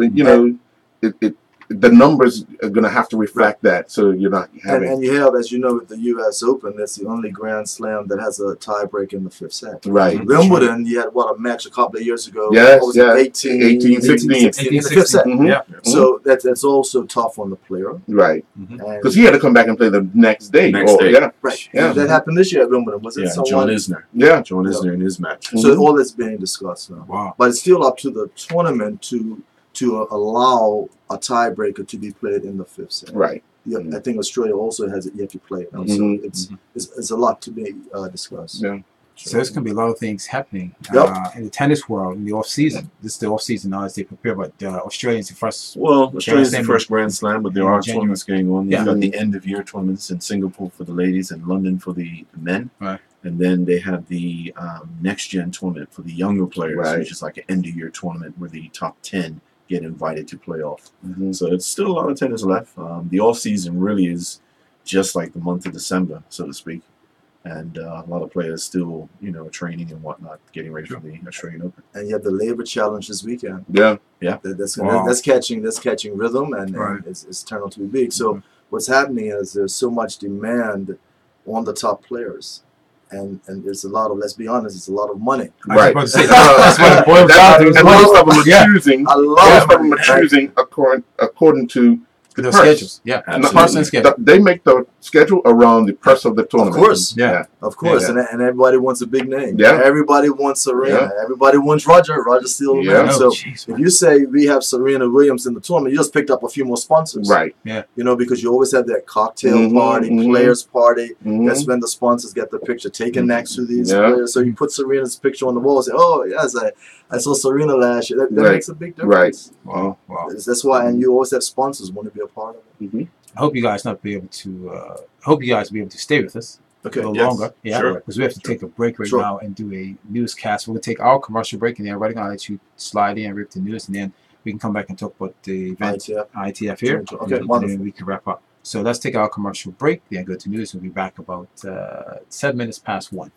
the numbers are going to have to reflect that, so you're not having. And you have, as you know, with the U.S. Open, that's the only Grand Slam that has a tiebreak in the 5th set. Right. Wimbledon, you had a match a couple of years ago. 18-16 in the 5th set. So that's also tough on the player. Right. Because he had to come back and play the next day. Right. Yeah. That happened this year at Wimbledon. Was it John Isner. John Isner in his match. So all that's being discussed now. Wow. But it's still up to the tournament to allow a tiebreaker to be played in the 5th set. Right. Yeah, I think Australia also has it yet to play it. So it's a lot to be discussed. Yeah. So there's going to be a lot of things happening Yep. in the tennis world in the off season. This is the off season now as they prepare, but Australians the first. Well, Australia's the Slam first Grand Slam, but there in are January. tournaments going on. They've Yeah. got the end of year tournaments in Singapore for the ladies and London for the men. Right. And then they have the next gen tournament for the younger players, Right. which is like an end of year tournament where the top 10 get invited to play off. Mhm. So it's still a lot of tennis left. The off season really is just like the month of December, so to speak. And a lot of players still, training and whatnot, getting ready for the Australian Open. And you have the Labor Challenge this weekend. Yeah. That's catching rhythm, and Right. it's turned out to be big. So Mhm. what's happening is there's so much demand on the top players, and there's a lot of, let's be honest, it's a lot of money. I was Right. about to say, that's what it boils That's- down to. is and money. most of them are Yeah. choosing. A Most lot of them are choosing according to the Those purse. schedules. Yeah. Absolutely. Person schedule. They make the schedule around the purse of the tournament. course. Yeah. Of course, Yeah. and everybody wants a big name. Yeah. Everybody wants Serena. Everybody wants Roger. Roger's still a Yeah. man. Oh, So jeez, if man. you say we have Serena Williams in the tournament, you just picked up a few more sponsors. Right. Because you always have that cocktail Mhm, party, mhm. players party. Mhm. That's when the sponsors get the picture taken next to these Yeah. players. So you put Serena's picture on the wall and say, oh, yes, I saw Serena last year. That Right. makes a big difference. Wow. Wow. That's why, and you always have sponsors want to be a part of it. Mhm. I hope you guys not be able to. Hope you guys be able to stay with us Okay. a little Yes. longer. Yeah, Sure. because we have to take a break right Sure. now and do a newscast. We're gonna take our commercial break, and then everybody gonna let you slide in and rip the news, and then we can come back and talk about the event ITF. ITF here. Okay, and wonderful. then we can wrap up. So let's take our commercial break, then go to news. We'll be back about 7 minutes past 1.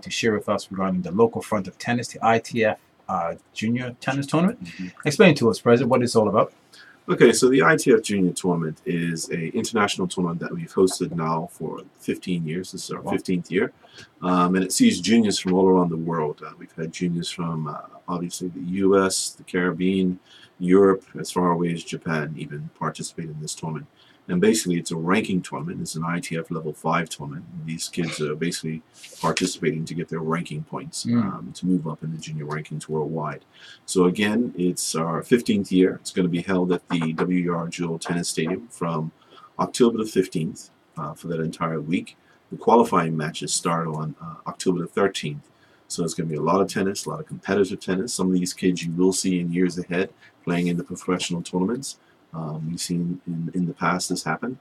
want to share with us regarding the local front of tennis, the ITF Junior Tennis Tournament. Explain to us, President, what it's all about. Okay, so the ITF Junior Tournament is a international tournament that we've hosted now for 15 years. This is our 15th year. And it sees juniors from all around the world. We've had juniors from, obviously, the U.S., the Caribbean, Europe, as far away as Japan, even participate in this tournament. And basically, it's a ranking tournament. It's an ITF Level 5 tournament. These kids are basically participating to get their ranking points to move up in the junior rankings worldwide. So again, it's our 15th year. It's going to be held at the WER Jewel Tennis Stadium from October the 15th for that entire week. The qualifying matches start on October the 13th. So it's going to be a lot of tennis, a lot of competitive tennis. Some of these kids you will see in years ahead playing in the professional tournaments. We've seen in the past this happen.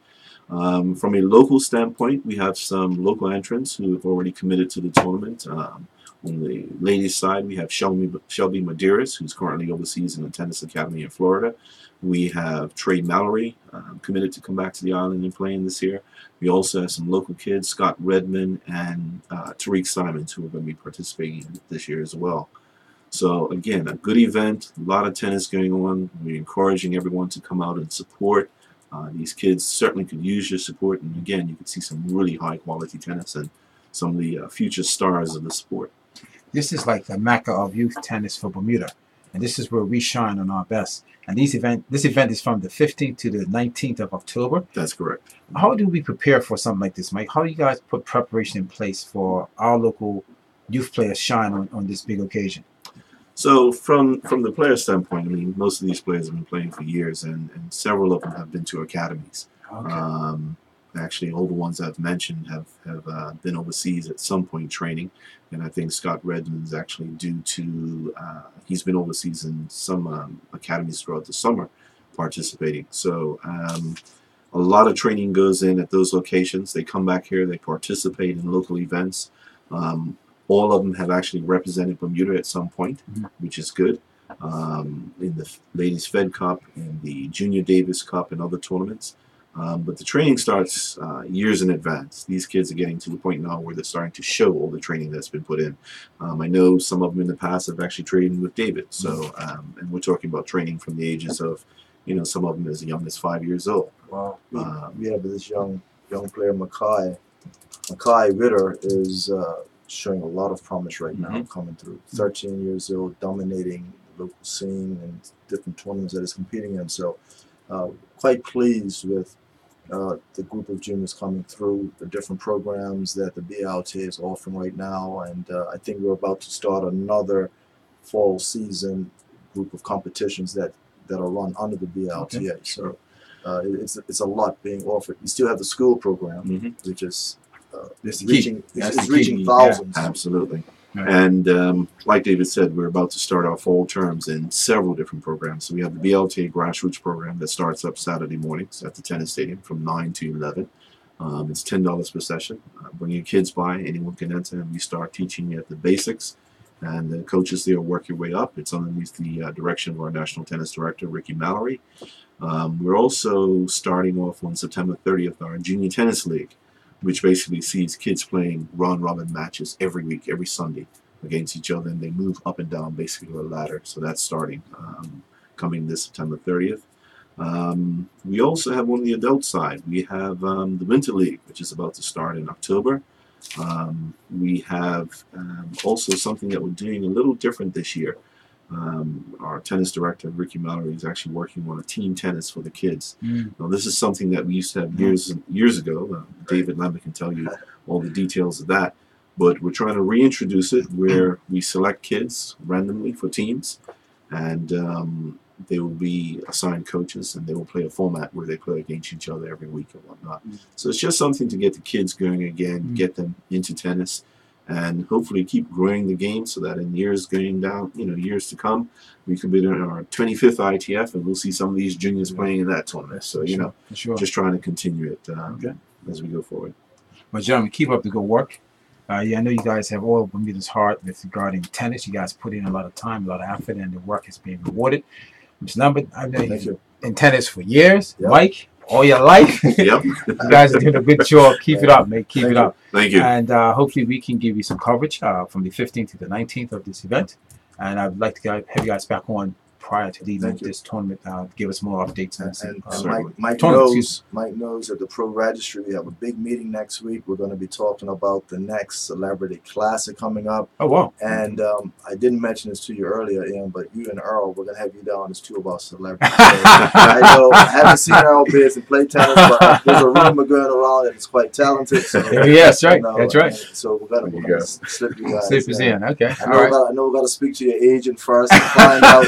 From a local standpoint, we have some local entrants who have already committed to the tournament. On the ladies' side, we have Shelby Medeiros, who's currently overseas in the tennis academy in Florida. We have Trey Mallory, committed to come back to the island and playing this year. We also have some local kids, Scott Redmond and Tariq Simons, who are going to be participating this year as well. So again, a good event, a lot of tennis going on. We're encouraging everyone to come out and support. These kids certainly could use your support. And again, you can see some really high quality tennis and some of the future stars of the sport. This is like the Mecca of youth tennis for Bermuda. And this is where we shine on our best. And this event is from the 15th to the 19th of October. That's correct. How do we prepare for something like this, Mike? How do you guys put preparation in place for our local youth players shine on this big occasion? So from the player standpoint, I mean, most of these players have been playing for years, and several of them have been to academies. Okay. Actually, all the ones I've mentioned have been overseas at some point training, and I think Scott Redmond's actually due to he's been overseas in some academies throughout the summer participating. So a lot of training goes in at those locations. They come back here, they participate in local events. All of them have actually represented Bermuda at some point, which is good. In the Ladies Fed Cup, in the Junior Davis Cup, and other tournaments. But the training starts years in advance. These kids are getting to the point now where they're starting to show all the training that's been put in. I know some of them in the past have actually trained with David. So, and we're talking about training from the ages of, some of them as young as 5 years old. Wow. We have this young player, Makai Ritter, is showing a lot of promise right now, coming through. 13 years old, dominating the local scene and different tournaments that he's competing in. So quite pleased with the group of juniors coming through, the different programs that the BLT is offering right now. And I think we're about to start another fall season group of competitions that are run under the BLTA. Okay. So it's a lot being offered. We still have the school program, which is reaching thousands. Yeah, absolutely. Right. And like David said, we're about to start our fall terms in several different programs. So we have the BLTA grassroots program that starts up Saturday mornings at the tennis stadium from 9 to 11. It's $10 per session. Bring your kids by. Anyone can enter, and we start teaching you the basics. And the coaches there work your way up. It's underneath the direction of our national tennis director, Ricky Mallory. We're also starting off on September 30th our Junior Tennis League, which basically sees kids playing round-robin matches every week, every Sunday against each other, and they move up and down basically a ladder. So that's starting coming this September 30th. We also have on the adult side, we have the Winter League, which is about to start in October. We have also something that we're doing a little different this year. Our tennis director, Ricky Mallory, is actually working on a team tennis for the kids. Now, this is something that we used to have years ago. David Lambert can tell you all the details of that. But we're trying to reintroduce it where we select kids randomly for teams, and they will be assigned coaches, and they will play a format where they play against each other every week and whatnot. So it's just something to get the kids going again, get them into tennis, and hopefully keep growing the game so that in years years to come, we could be in our 25th ITF, and we'll see some of these juniors playing in that tournament. So, just trying to continue it as we go forward. Well, gentlemen, keep up the good work. I know you guys have all Bermuda's heart with regarding tennis. You guys put in a lot of time, a lot of effort, and the work is being rewarded. Mr. Lambert, I've been in tennis for years. Yep. Mike, all your life. Yep. You guys are doing a good job. Keep it up, mate. Keep it up. Thank you. And hopefully we can give you some coverage from the 15th to the 19th of this event. And I'd like to have you guys back on prior to leaving this tournament. Give us more updates. And Mike knows at the Pro Registry we have a big meeting next week. We're going to be talking about the next Celebrity Classic coming up. Oh, wow. And I didn't mention this to you earlier, Ian, but you and Earl, we're going to have you down as two of our celebrities. So I know I haven't seen Earl Beers and play tennis, but there's a rumor going around that he's quite talented. So, yes, right. That's right. So we're going to slip you guys. Slip us in. Okay. I know we got to speak to your agent first and find out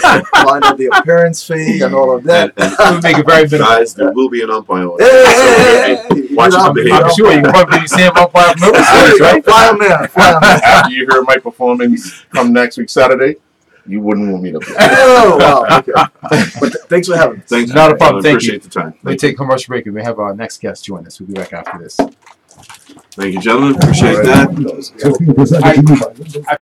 the appearance fee and all of that. We'll make it very minimal. Guys, there will be an umpire. Watch his behavior. I'm sure you can probably see him umpire from right? Fly man. After you hear my performance come next week Saturday, you wouldn't want me to play. Oh, wow. Okay. But thanks for having me. Thanks. Not a problem. Thank Appreciate the time. Let me take a commercial break and we have our next guest join us. We'll be back after this. Thank you, gentlemen. Appreciate that.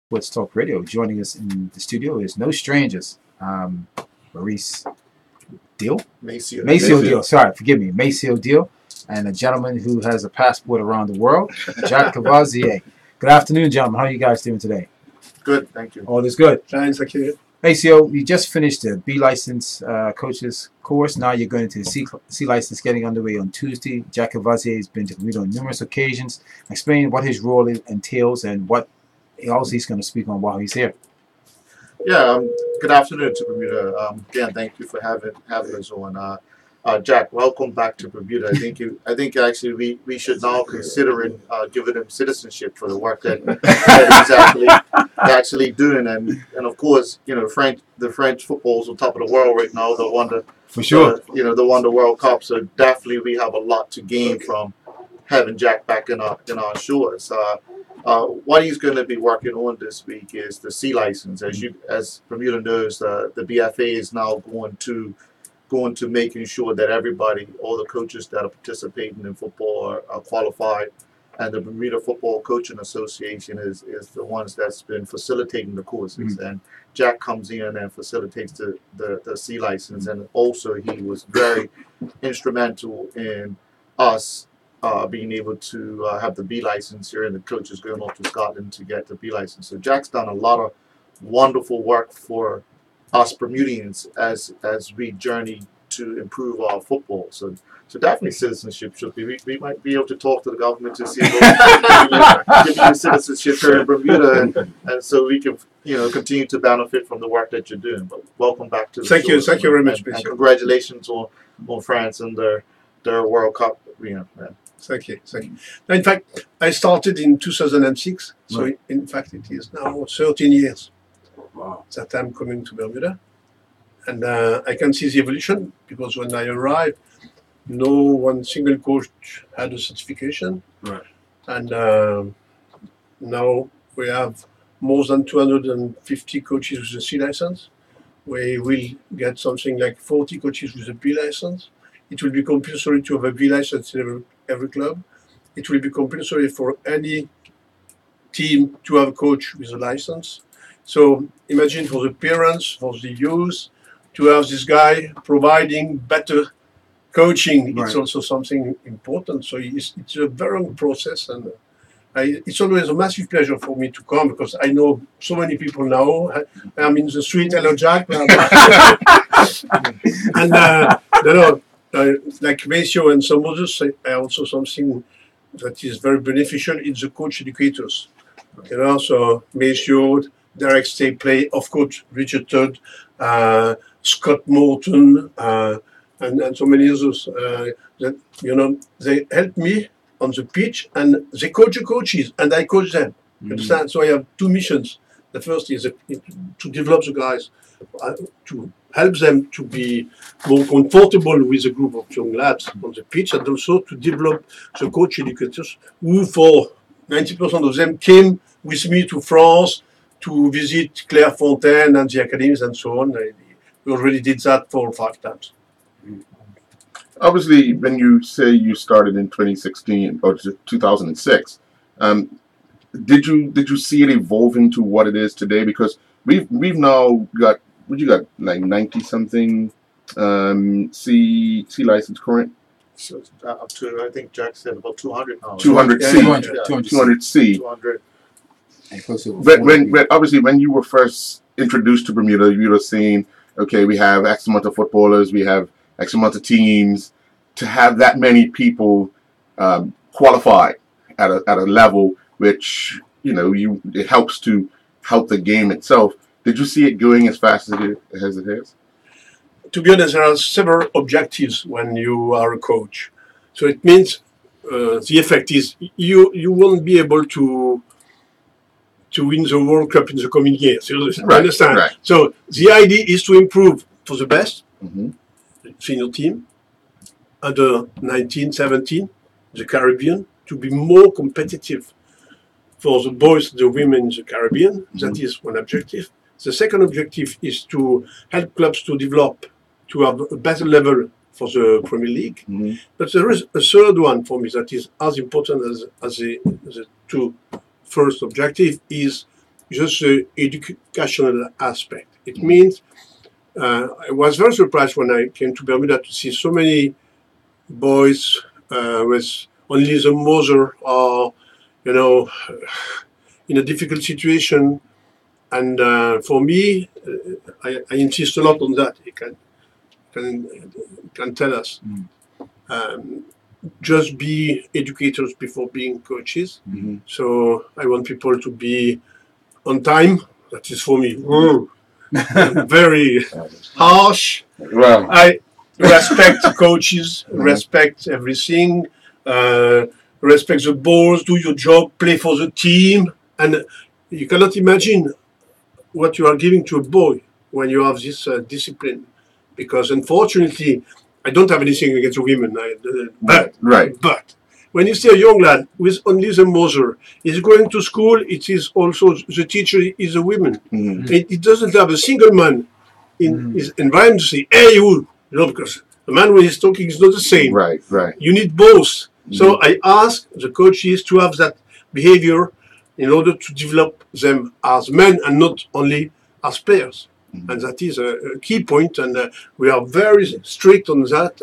Sports Talk Radio. Joining us in the studio is no strangers. Maurice Deal? Maceo Deal. Sorry, forgive me. Maceo Deal. And a gentleman who has a passport around the world, Jack Cavazier. Good afternoon, gentlemen. How are you guys doing today? Good, thank you. All is good. Thanks, Akira. Maceo, you just finished the B license coaches course. Now you're going to the C license getting underway on Tuesday. Jack Cavazier has been to Bermuda on numerous occasions. Explain what his role entails and what else he's going to speak on while he's here. Yeah, good afternoon to Bermuda. Again, thank you for having us on. Jack, welcome back to Bermuda. I think actually we should now consider giving him citizenship for the work that he's actually doing, and of course, you know, the French football's on top of the world right now. They won For sure. they won the World Cup, so definitely we have a lot to gain from having Jack back in our shores. What he's going to be working on this week is the C license. As Bermuda knows, the BFA is now going to making sure that everybody, all the coaches that are participating in football are qualified, and the Bermuda Football Coaching Association is the ones that's been facilitating the courses. And Jack comes in and facilitates the C license, and also he was very instrumental in us being able to have the B license here, and the coaches going off to Scotland to get the B license. So Jack's done a lot of wonderful work for us Bermudians as we journey to improve our football. So definitely citizenship should be. We might be able to talk to the government to see if give you citizenship here in Bermuda, and so we can continue to benefit from the work that you're doing. But welcome back to the Thank you very much, and congratulations on France and their World Cup. Thank you. In fact, I started in 2006, so in fact it is now 13 years that I'm coming to Bermuda. And I can see the evolution, because when I arrived, no one single coach had a certification. Right. And now we have more than 250 coaches with a C license. We will get something like 40 coaches with a B license. It will be compulsory to have a B license in every club. It will be compulsory for any team to have a coach with a license. So imagine for the parents, for the youth, to have this guy providing better coaching. Right. It's also something important. So it's a very long process, and it's always a massive pleasure for me to come, because I know so many people now. I'm in the street, hello Jack. And like Maceo and some others, I also something that is very beneficial is the coach educators. So Maceo, Derek Stay Play, of course, Richard Todd, Scott Morton, and so many others. That they help me on the pitch, and they coach the coaches, and I coach them. You understand? So I have two missions. The first is to develop the guys, to help them to be more comfortable with a group of young lads on the pitch, and also to develop the coach educators, who for 90% of them came with me to France to visit Clairefontaine and the academies and so on. We already did that 4 or 5 times. Obviously, when you say you started in 2016 or 2006, did you see it evolving to what it is today? Because we've now got, what you got, like 90 something C license current. So up to, I think Jack said about 200 now. 200 C. 200 C. 200. When obviously when you were first introduced to Bermuda, you were saying, okay, we have X amount of footballers, we have X amount of teams. To have that many people qualified at a level which it helps to help the game itself. Did you see it going as fast as it is? To be honest, there are several objectives when you are a coach. So it means the effect is you won't be able to win the World Cup in the coming years. You understand? Right. So the idea is to improve for the best senior team, under 19, 17, the Caribbean, to be more competitive for the boys, the women in the Caribbean. That is one objective. The second objective is to help clubs to develop, to have a better level for the Premier League. But there is a third one for me that is as important as the two first objective, is just the educational aspect. It means I was very surprised when I came to Bermuda to see so many boys with only the mother or in a difficult situation, and for me, I insist a lot on that. You can tell us. Just be educators before being coaches. So I want people to be on time. That is for me very harsh. Well, respect the coaches, respect everything, respect the balls, do your job, play for the team. And you cannot imagine what you are giving to a boy when you have this discipline. Because unfortunately, I don't have anything against the women. But when you see a young lad with only the mother is going to school, it is also the teacher is a woman. It doesn't have a single man in his environment to say, hey, you know, because the man when he's talking is not the same. Right. You need both. So I ask the coaches to have that behavior in order to develop them as men and not only as players. And that is a key point, and we are very strict on that.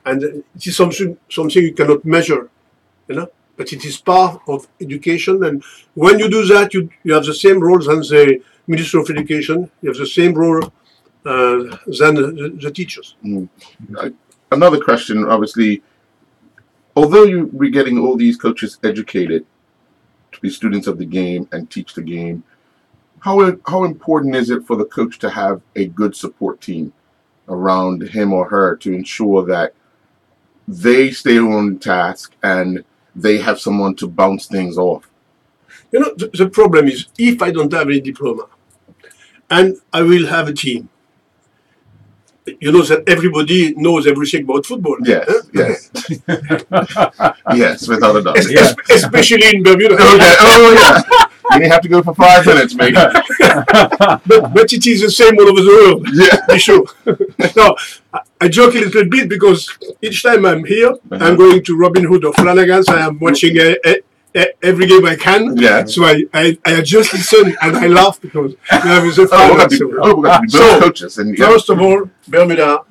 And it is something you cannot measure, you know. But it is part of education, and when you do that, you have the same role than the Minister of Education. You have the same role than the teachers. Another question, obviously, although we're getting all these coaches educated to be students of the game and teach the game, how important is it for the coach to have a good support team around him or her to ensure that they stay on task and they have someone to bounce things off? You know, the problem is, if I don't have any diploma and I will have a team, you know that everybody knows everything about football. Yes, yes. Yes, without a doubt. Especially in Bermuda. Okay. Oh, yeah. You didn't have to go for 5 minutes, maybe. but it is the same all over the world. Yeah. Be sure. No, I joke a little bit because each time I'm here, I'm going to Robin Hood or Flanagan's. I am watching every game I can. Yeah. So I just listen and I laugh because there is a coaches. And, first of all, Bermuda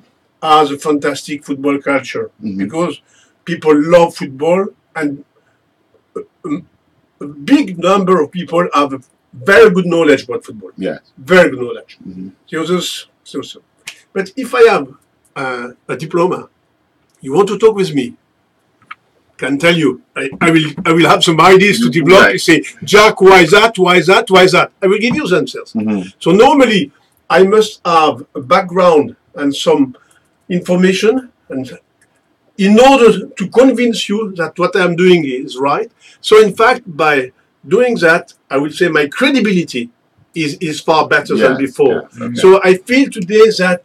has a fantastic football culture because people love football, and a big number of people have a very good knowledge about football. Yeah. Very good knowledge. The others, so. But if I have a diploma, you want to talk with me, can tell you, I will have some ideas to develop. Right. You say, Jack, why that? I will give you the answers. So normally, I must have a background and some information, and in order to convince you that what I'm doing is right. So in fact, by doing that, I will say my credibility is far better than before. Yes, okay. So I feel today that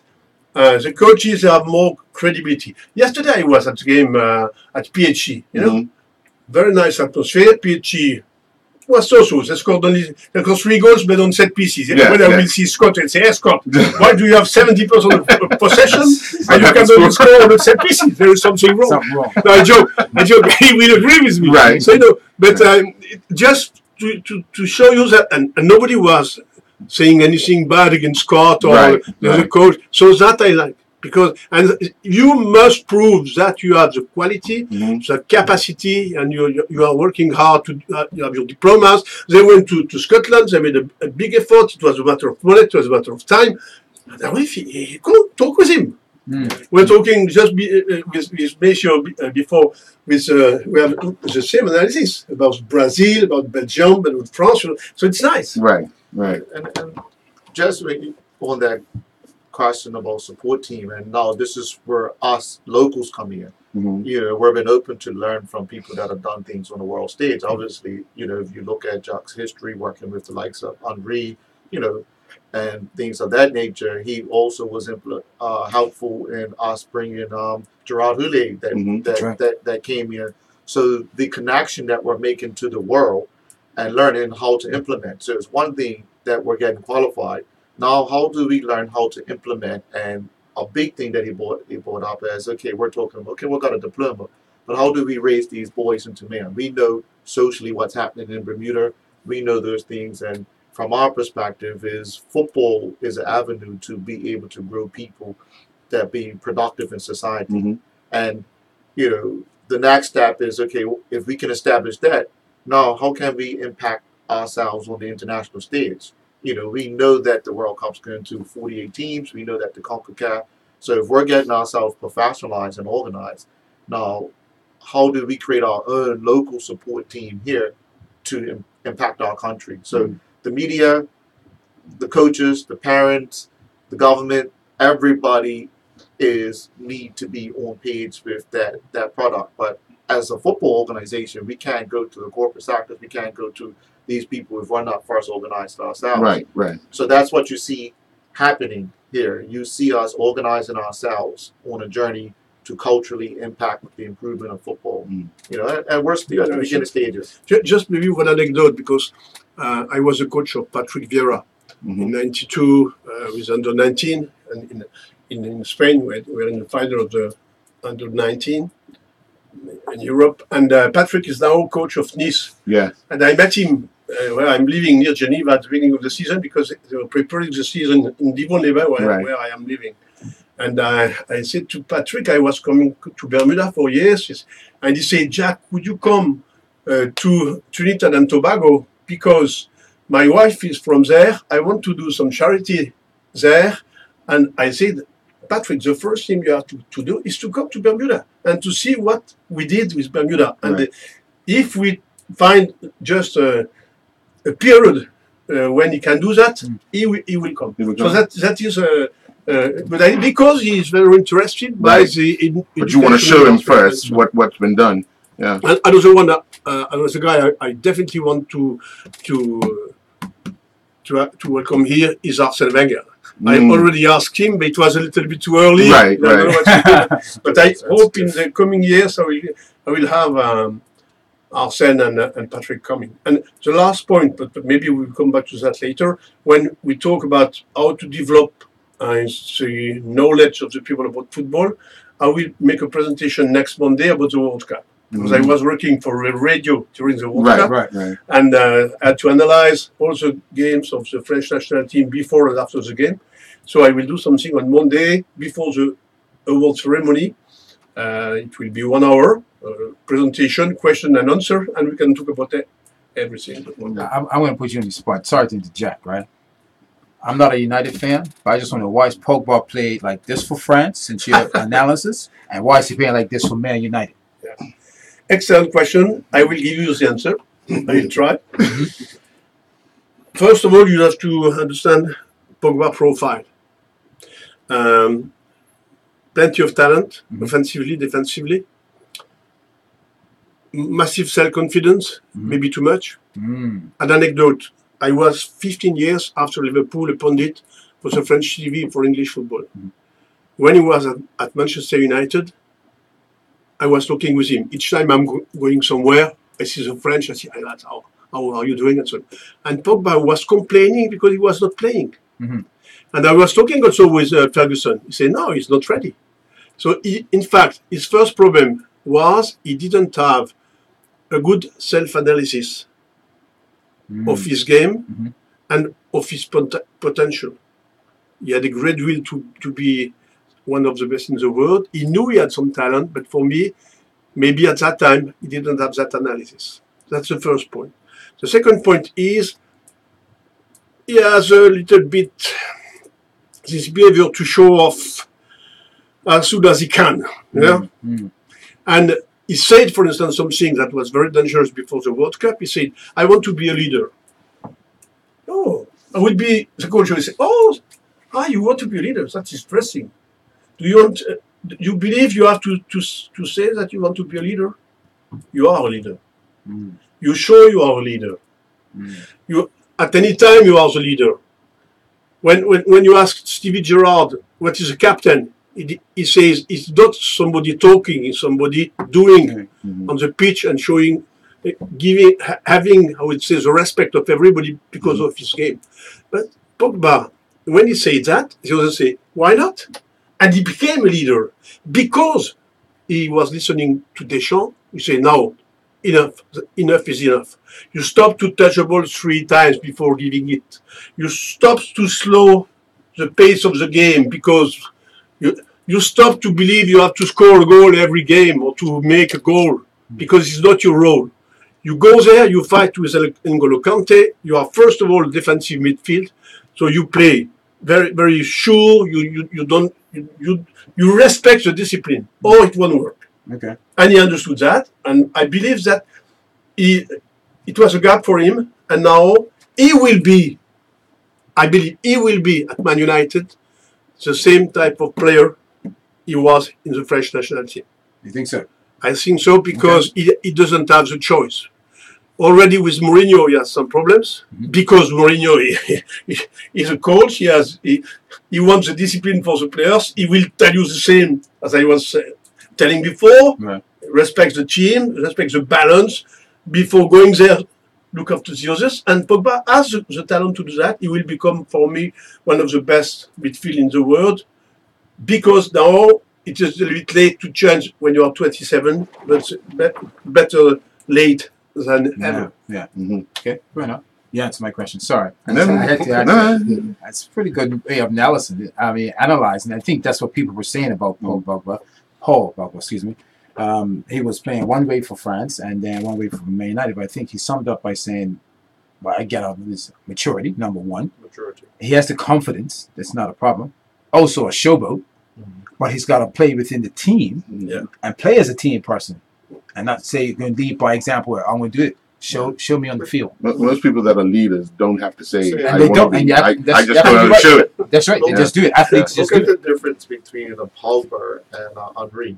the coaches have more credibility. Yesterday I was at the game at PHC, you know, very nice atmosphere. PHC was so. They scored 3 goals, but on set pieces. When I will see Scott, I'll say, hey, Scott, why do you have 70% of possession and you can only score on set pieces? There is something wrong. No, I joke. He will agree with me. Right. So, you know, but just to show you that, and nobody was saying anything bad against Scott or the coach. So that I like. Because you must prove that you have the quality, the capacity, and you are working hard to you have your diplomas. They went to Scotland. They made a big effort. It was a matter of money. It was a matter of time. And go talk with him. We're talking just with Messier before. We have the same analysis about Brazil, about Belgium, about France. So it's nice. Right. And just on that question about support team, and now this is where us locals come in. You know, we've been open to learn from people that have done things on the world stage. Obviously, you know, if you look at Jacques' history working with the likes of Henri, you know, and things of that nature, he also was helpful in us bringing Gerard Houllier that came in. So the connection that we're making to the world and learning how to implement. So it's one thing that we're getting qualified. Now, how do we learn how to implement? And a big thing that he brought up as, okay, we're talking about, okay, we've got a diploma, but how do we raise these boys into men? We know socially what's happening in Bermuda. We know those things. And from our perspective, is football is an avenue to be able to grow people that be productive in society. And, you know, the next step is, okay, if we can establish that, now how can we impact ourselves on the international stage? You know, we know that the World Cup's going to 48 teams. We know that the CONCACAF. So if we're getting ourselves professionalized and organized, now how do we create our own local support team here to impact our country? So the media, the coaches, the parents, the government, everybody is need to be on page with that product. But as a football organization, we can't go to the corporate sectors. We can't go to these people who've run up first organized ourselves. Right. So that's what you see happening here. You see us organizing ourselves on a journey to culturally impact the improvement of football. You know, and we're still at the beginning stages. Just maybe one anecdote, because I was a coach of Patrick Vieira in '92 with under 19, and in Spain we were in the final of the under 19 in Europe. And Patrick is now coach of Nice. Yeah. And I met him where I'm living near Geneva at the beginning of the season, because they were preparing the season in Divonne-les-Bains, where I am living. And I said to Patrick, I was coming to Bermuda for years, and he said, Jack, would you come to Trinidad and Tobago, because my wife is from there, I want to do some charity there. And I said, Patrick, the first thing you have to do is to come to Bermuda and to see what we did with Bermuda. And if we find just a period when he can do that, he will come. So that is but because he is very interested by the. But you want to show him first what's been done. Yeah. And another one, another guy I definitely want to welcome here is Arsene Wenger. I already asked him, but it was a little bit too early. Right. But I hope in the coming years I will have Arsene and Patrick coming. And the last point, but maybe we'll come back to that later, when we talk about how to develop the knowledge of the people about football, I will make a presentation next Monday about the World Cup. Because I was working for a radio during the World Cup. Right. And I had to analyze all the games of the French national team before and after the game. So I will do something on Monday before the award ceremony. It will be 1 hour presentation, question and answer, and we can talk about everything. I'm going to put you in the spot. Sorry to interject, right? I'm not a United fan, but I just want to know why is Pogba played like this for France, since your analysis, and why is he playing like this for Man United? Yeah. Excellent question. I will give you the answer. I will try. First of all, you have to understand Pogba profile. Plenty of talent, offensively, defensively. Massive self-confidence, maybe too much. An anecdote. I was 15 years after Liverpool a pundit for the French TV for English football. When he was at Manchester United, I was talking with him. Each time I'm going somewhere, I see the French, I say, how are you doing? And so on. And Pogba was complaining because he was not playing. And I was talking also with Ferguson. He said, no, he's not ready. So in fact, his first problem was he didn't have a good self-analysis of his game and of his potential. He had a great will to be one of the best in the world. He knew he had some talent, but for me, maybe at that time, he didn't have that analysis. That's the first point. The second point is he has a little bit this behavior to show off as soon as he can. And he said, for instance, something that was very dangerous before the World Cup. He said, I want to be a leader. Oh, I would be, the coach would say, you want to be a leader? That's interesting. Do you believe you have to say that you want to be a leader? You are a leader. You show you are a leader. You at any time you are the leader. When you ask Stevie Gerrard what is a captain, he says it's not somebody talking, it's somebody doing on the pitch and showing, having, I would say, the respect of everybody because of his game. But Pogba, when he said that, he also say, why not? And he became a leader because he was listening to Deschamps. He said, no, enough is enough. You stop to touch a ball 3 times before giving it. You stop to slow the pace of the game because you stop to believe you have to score a goal every game or to make a goal because it's not your role. You go there, you fight with N'Golo Kante. You are first of all defensive midfield, so you play very, very sure. You respect the discipline, or it won't work. Okay. And he understood that, and I believe that it was a gap for him, and now he will be. I believe he will be at Man United the same type of player he was in the French national team. You think so? I think so because he doesn't have the choice. Already with Mourinho, he has some problems because Mourinho is a coach. He wants the discipline for the players. He will tell you the same as I was telling before. Right. Respect the team, respect the balance. Before going there, look after the others. And Pogba has the talent to do that. He will become, for me, one of the best midfield in the world. Because now it is a little bit late to change when you are 27, but better late than ever. Yeah. Mm-hmm. Okay. Fair enough. You answered my question. Sorry. I No, had to ask no. that. That's a pretty good way of analyzing. Analyzing. I think that's what people were saying about Paul Pogba, excuse me. He was playing one way for France and then one way for Man United. But I think he summed up by saying, well, I get out of his maturity, number one. Maturity. He has the confidence. That's not a problem. Also a showboat. But he's got to play within the team and play as a team person. And not say, going to lead by example, I'm going to do it. Show me on the field. Most people that are leaders don't have to say, And they don't. And I just that's go out and right. show it. That's right. They Yeah. just do it. Athletes just Look do at it. the difference between Pogba and Henry.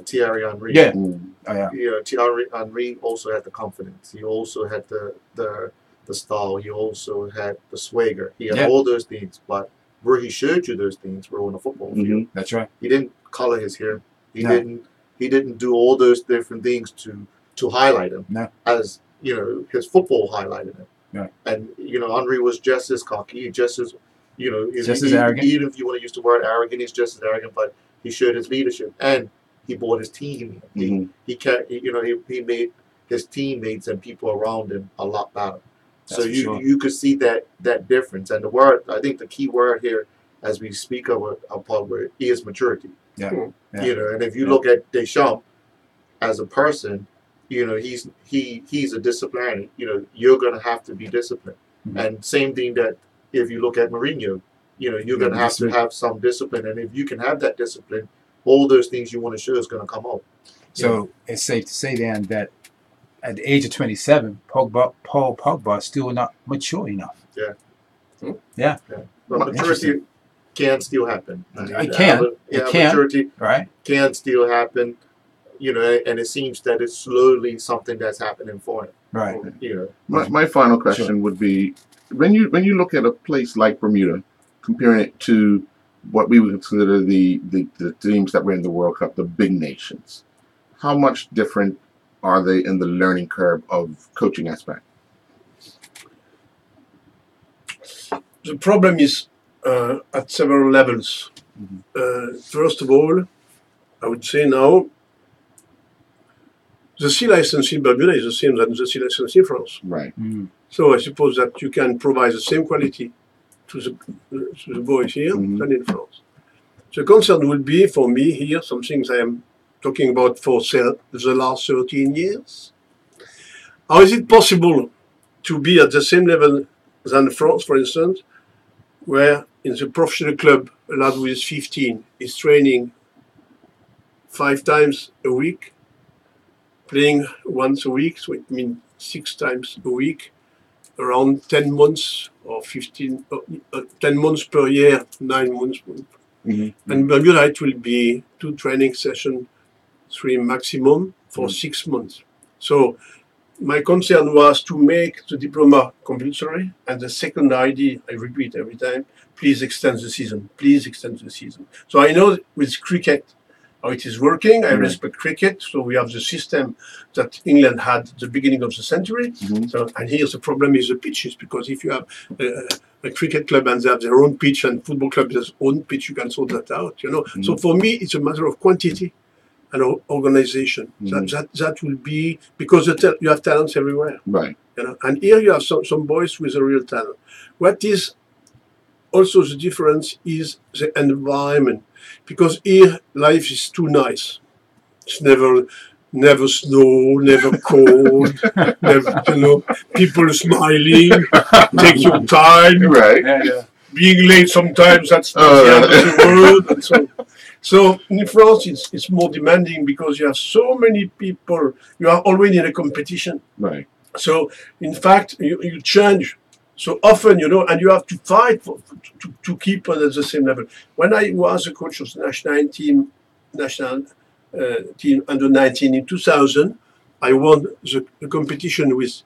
Thierry Henry. Yeah. Mm. Oh, yeah. You know, Thierry Henry also had the confidence. He also had the style. He also had the swagger. He had all those things. But where he showed you those things were on the football field. That's right. He didn't color his hair. He didn't do all those different things to highlight him. No. As you know, his football highlighted him. Yeah. And you know, Henry was just as cocky, just as Just as arrogant. Even if you want to use the word arrogant, he's just as arrogant. But he showed his leadership and he brought his team. He made his teammates and people around him a lot better. So you could see that difference. And the word, I think the key word here, as we speak of Pogba, is maturity. Yeah. You know, and if you look at Deschamps as a person, you know, he's a disciplinarian. You know, you're going to have to be disciplined. And same thing that if you look at Mourinho, you know, you're going to have to have some discipline. And if you can have that discipline, all those things you want to show is going to come out. So it's safe to say then that at the age of 27, Paul Pogba is still not mature enough. Yeah. But maturity can still happen. It can. Maturity Right. can still happen. You know, and it seems that it's slowly something that's happening for him. Right. You know. My final question would be, when you look at a place like Bermuda, comparing it to what we would consider the teams that were in the World Cup, the big nations, how much different are they in the learning curve of coaching aspect? The problem is at several levels. First of all, I would say now, the sea license in Bermuda is the same as the sea license in France. Right. So I suppose that you can provide the same quality to the boys here than in France. The concern would be for me here, some things I am talking about for the last 13 years. How is it possible to be at the same level than France, for instance, where in the professional club, a lad who is 15 is training 5 times a week, playing once a week, so it means 6 times a week, around 10 months or 10 months per year, 9 months. And Bermuda, it will be 2 training sessions, 3 maximum for 6 months. So my concern was to make the diploma compulsory, and the second idea, I repeat every time, please extend the season, please extend the season. So I know with cricket how it is working. I respect cricket, so we have the system that England had at the beginning of the century. So, and here's the problem is the pitches, because if you have a cricket club and they have their own pitch and football club has their own pitch, you can sort that out, you know. So for me, it's a matter of quantity and organization. That will be, because you have talents everywhere. Right. You know? And here you have some boys with a real talent. What is also the difference is the environment, because here life is too nice. It's never snow, never cold, never, you know, people smiling, take your time. Right. Being late sometimes, that's not the end of the world. And so in France, it's more demanding because you have so many people. You are already in a competition. Right. So in fact, you change So often, and you have to fight to keep on at the same level. When I was a coach of the national team under 19 in 2000, I won the competition with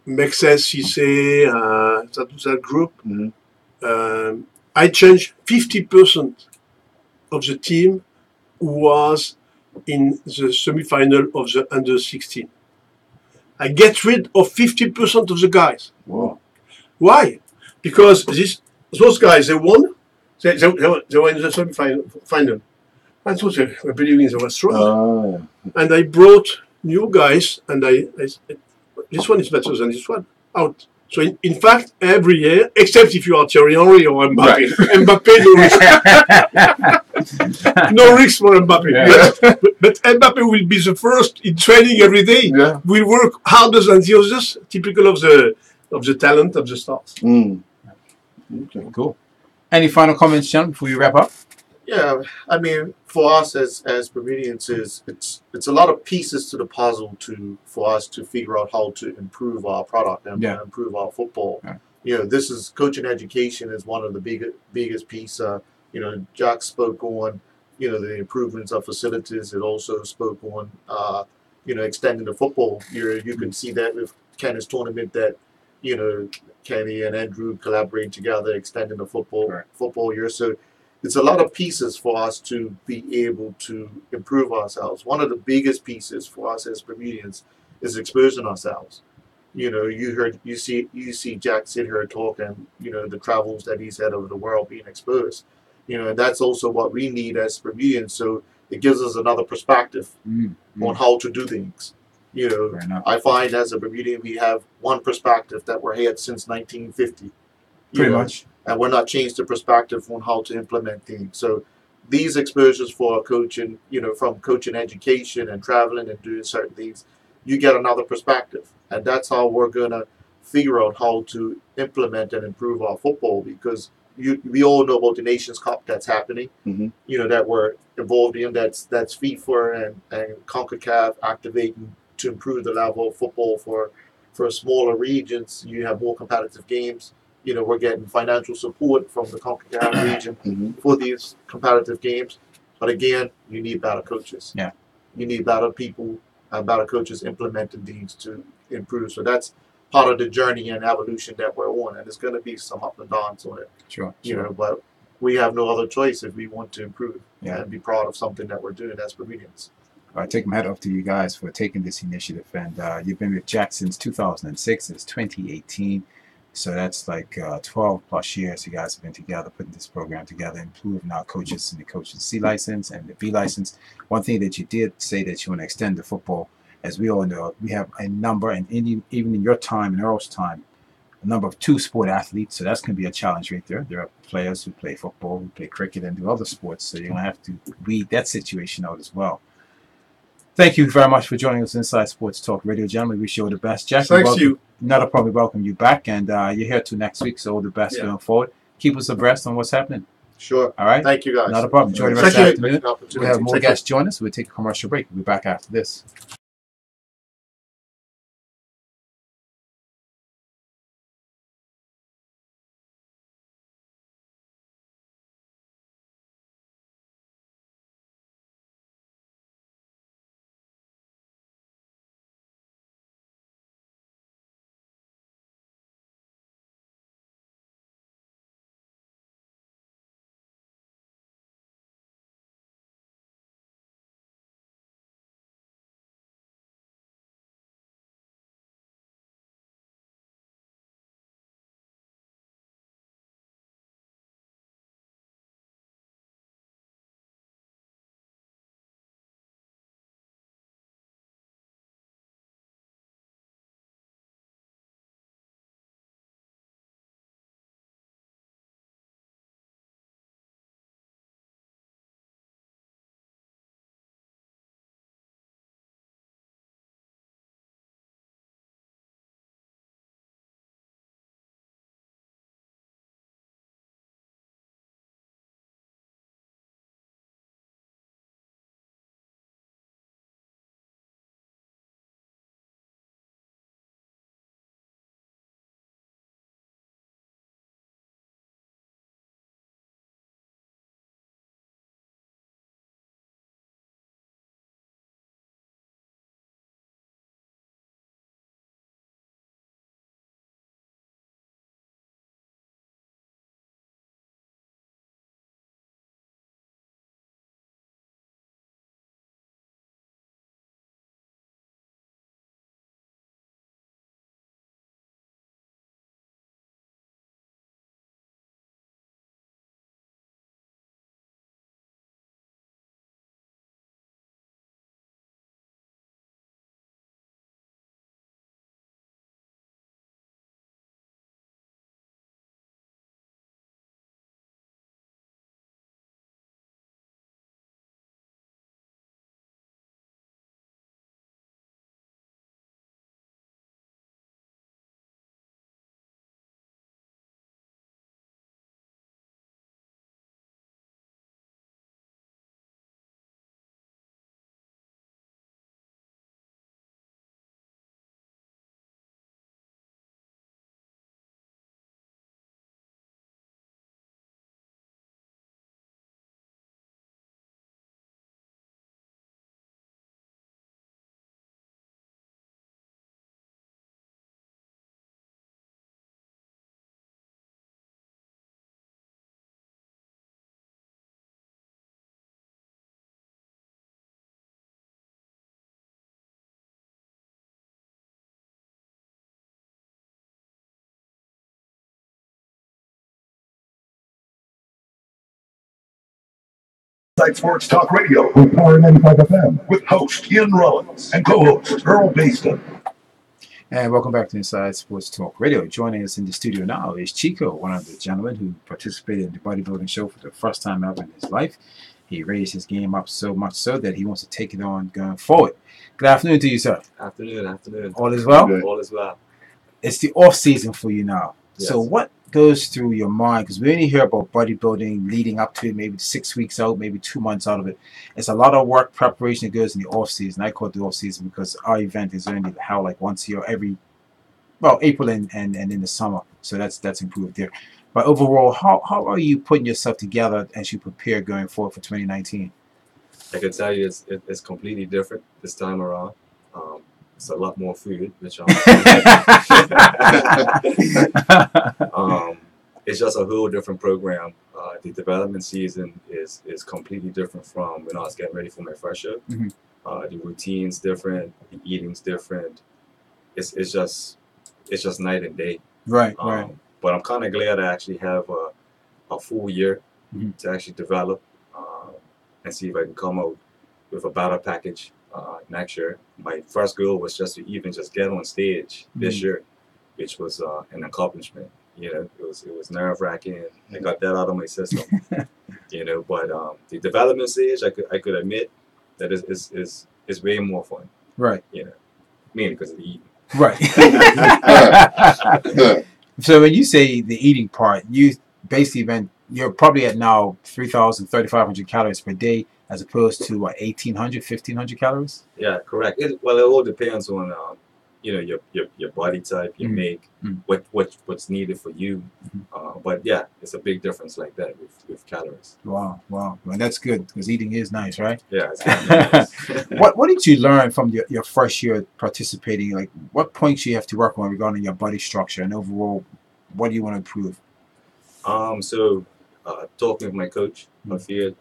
Mexes, Cissé, that group. I changed 50% of the team who was in the semi-final of the under 16. I get rid of 50% of the guys. Wow. Why? Because those guys, they won. They were in the semi-final. And so they were believing they were strong. And I brought new guys, and I this one is better than this one, out. So in fact, every year, except if you are Thierry Henry or Mbappe, Right. Mbappe no risk for Mbappe. Yeah. But Mbappe will be the first in training every day. Yeah. We work harder than the others, typical of the talent of the stars. Okay. Cool. Any final comments, John, before we wrap up? Yeah, I mean, for us as Bermudians, it's a lot of pieces to the puzzle for us to figure out how to improve our product and improve our football. Yeah. This is coaching education is one of the biggest piece. Jack spoke on the improvements of facilities. It also spoke on extending the football. You can see that with Kenny's tournament that Kenny and Andrew collaborating together, extending the football year. So it's a lot of pieces for us to be able to improve ourselves. One of the biggest pieces for us as Bermudians is exposing ourselves. You see Jack sit here talking, the travels that he's had over the world being exposed. And that's also what we need as Bermudians. So it gives us another perspective on how to do things. I find as a Bermudian we have one perspective that we're had since 1950. Pretty much. And we're not changed the perspective on how to implement things. So these exposures for coaching, from coaching education and traveling and doing certain things, you get another perspective. And that's how we're going to figure out how to implement and improve our football, because we all know about the Nations Cup that's happening, that we're involved in, that's FIFA and CONCACAF activating to improve the level of football for smaller regions. You have more competitive games. We're getting financial support from the CONCACAF region for these competitive games. But again, you need better coaches. Yeah. You need better people, better coaches implementing things to improve. So that's part of the journey and evolution that we're on. And there's going to be some up and downs on it. Sure. But we have no other choice if we want to improve and be proud of something that we're doing as Bermudians. I take my hat off to you guys for taking this initiative. And you've been with Jack since 2006. It's 2018. So that's like 12 plus years you guys have been together, putting this program together, improving our coaches and the coaches C license and the B license. One thing that you did say that you want to extend the football, as we all know, we have a number, and even in your time, in Earl's time, a number of two-sport athletes. So that's going to be a challenge right there. There are players who play football, who play cricket, and do other sports. So you're going to have to weed that situation out as well. Thank you very much for joining us Inside Sports Talk Radio, gentlemen. We wish you all the best. Jack, thanks you. Not a problem. Welcome you back, and you're here till next week. So all the best going forward. Keep us abreast on what's happening. Sure. All right. Thank you, guys. Not a problem. Enjoy the rest of the afternoon. We'll have more guests join us. We'll take a commercial break. We'll be back after this. Inside Sports Talk Radio on Power 95 FM with host Ian Rollins and co-host Earl Baston. And welcome back to Inside Sports Talk Radio. Joining us in the studio now is Chico, one of the gentlemen who participated in the bodybuilding show for the first time ever in his life. He raised his game up so much so that he wants to take it on going forward. Good afternoon to you, sir. Afternoon. All is well? Good. All is well. It's the off season for you now. Yes. So what goes through your mind? Because we only hear about bodybuilding leading up to it, maybe 6 weeks out, maybe 2 months out of it. It's a lot of work preparation that goes in the off season. I call it the off season because our event is only held like once a year, April and in the summer. So that's improved there. But overall, how are you putting yourself together as you prepare going forward for 2019? I can tell you it's completely different this time around. It's a lot more food, which it's just a whole different program. The development season is completely different from when I was getting ready for my first show. Mm-hmm. The routine's different, the eating's different. It's just night and day. Right. But I'm kind of glad I actually have a full year Mm-hmm. to actually develop and see if I can come out with a better package next year. My first goal was just to even just get on stage this year, which was an accomplishment. You know, it was nerve-wracking. I got that out of my system. You know, but the development stage, I could admit that is way more fun. Right. You know, mainly because of the eating. Right. So when you say the eating part, you basically you're probably at now 3,000, 3,500 calories per day as opposed to 1,800, 1,500 calories? Yeah, correct. It all depends on you know, your body type, your make, what's needed for you. But yeah, it's a big difference like that with calories. Wow. Well, that's good because eating is nice, right? Yeah. It's nice. What did you learn from your first year participating? Like, what points you have to work on regarding your body structure and overall, what do you want to improve? So talking with my coach, I feel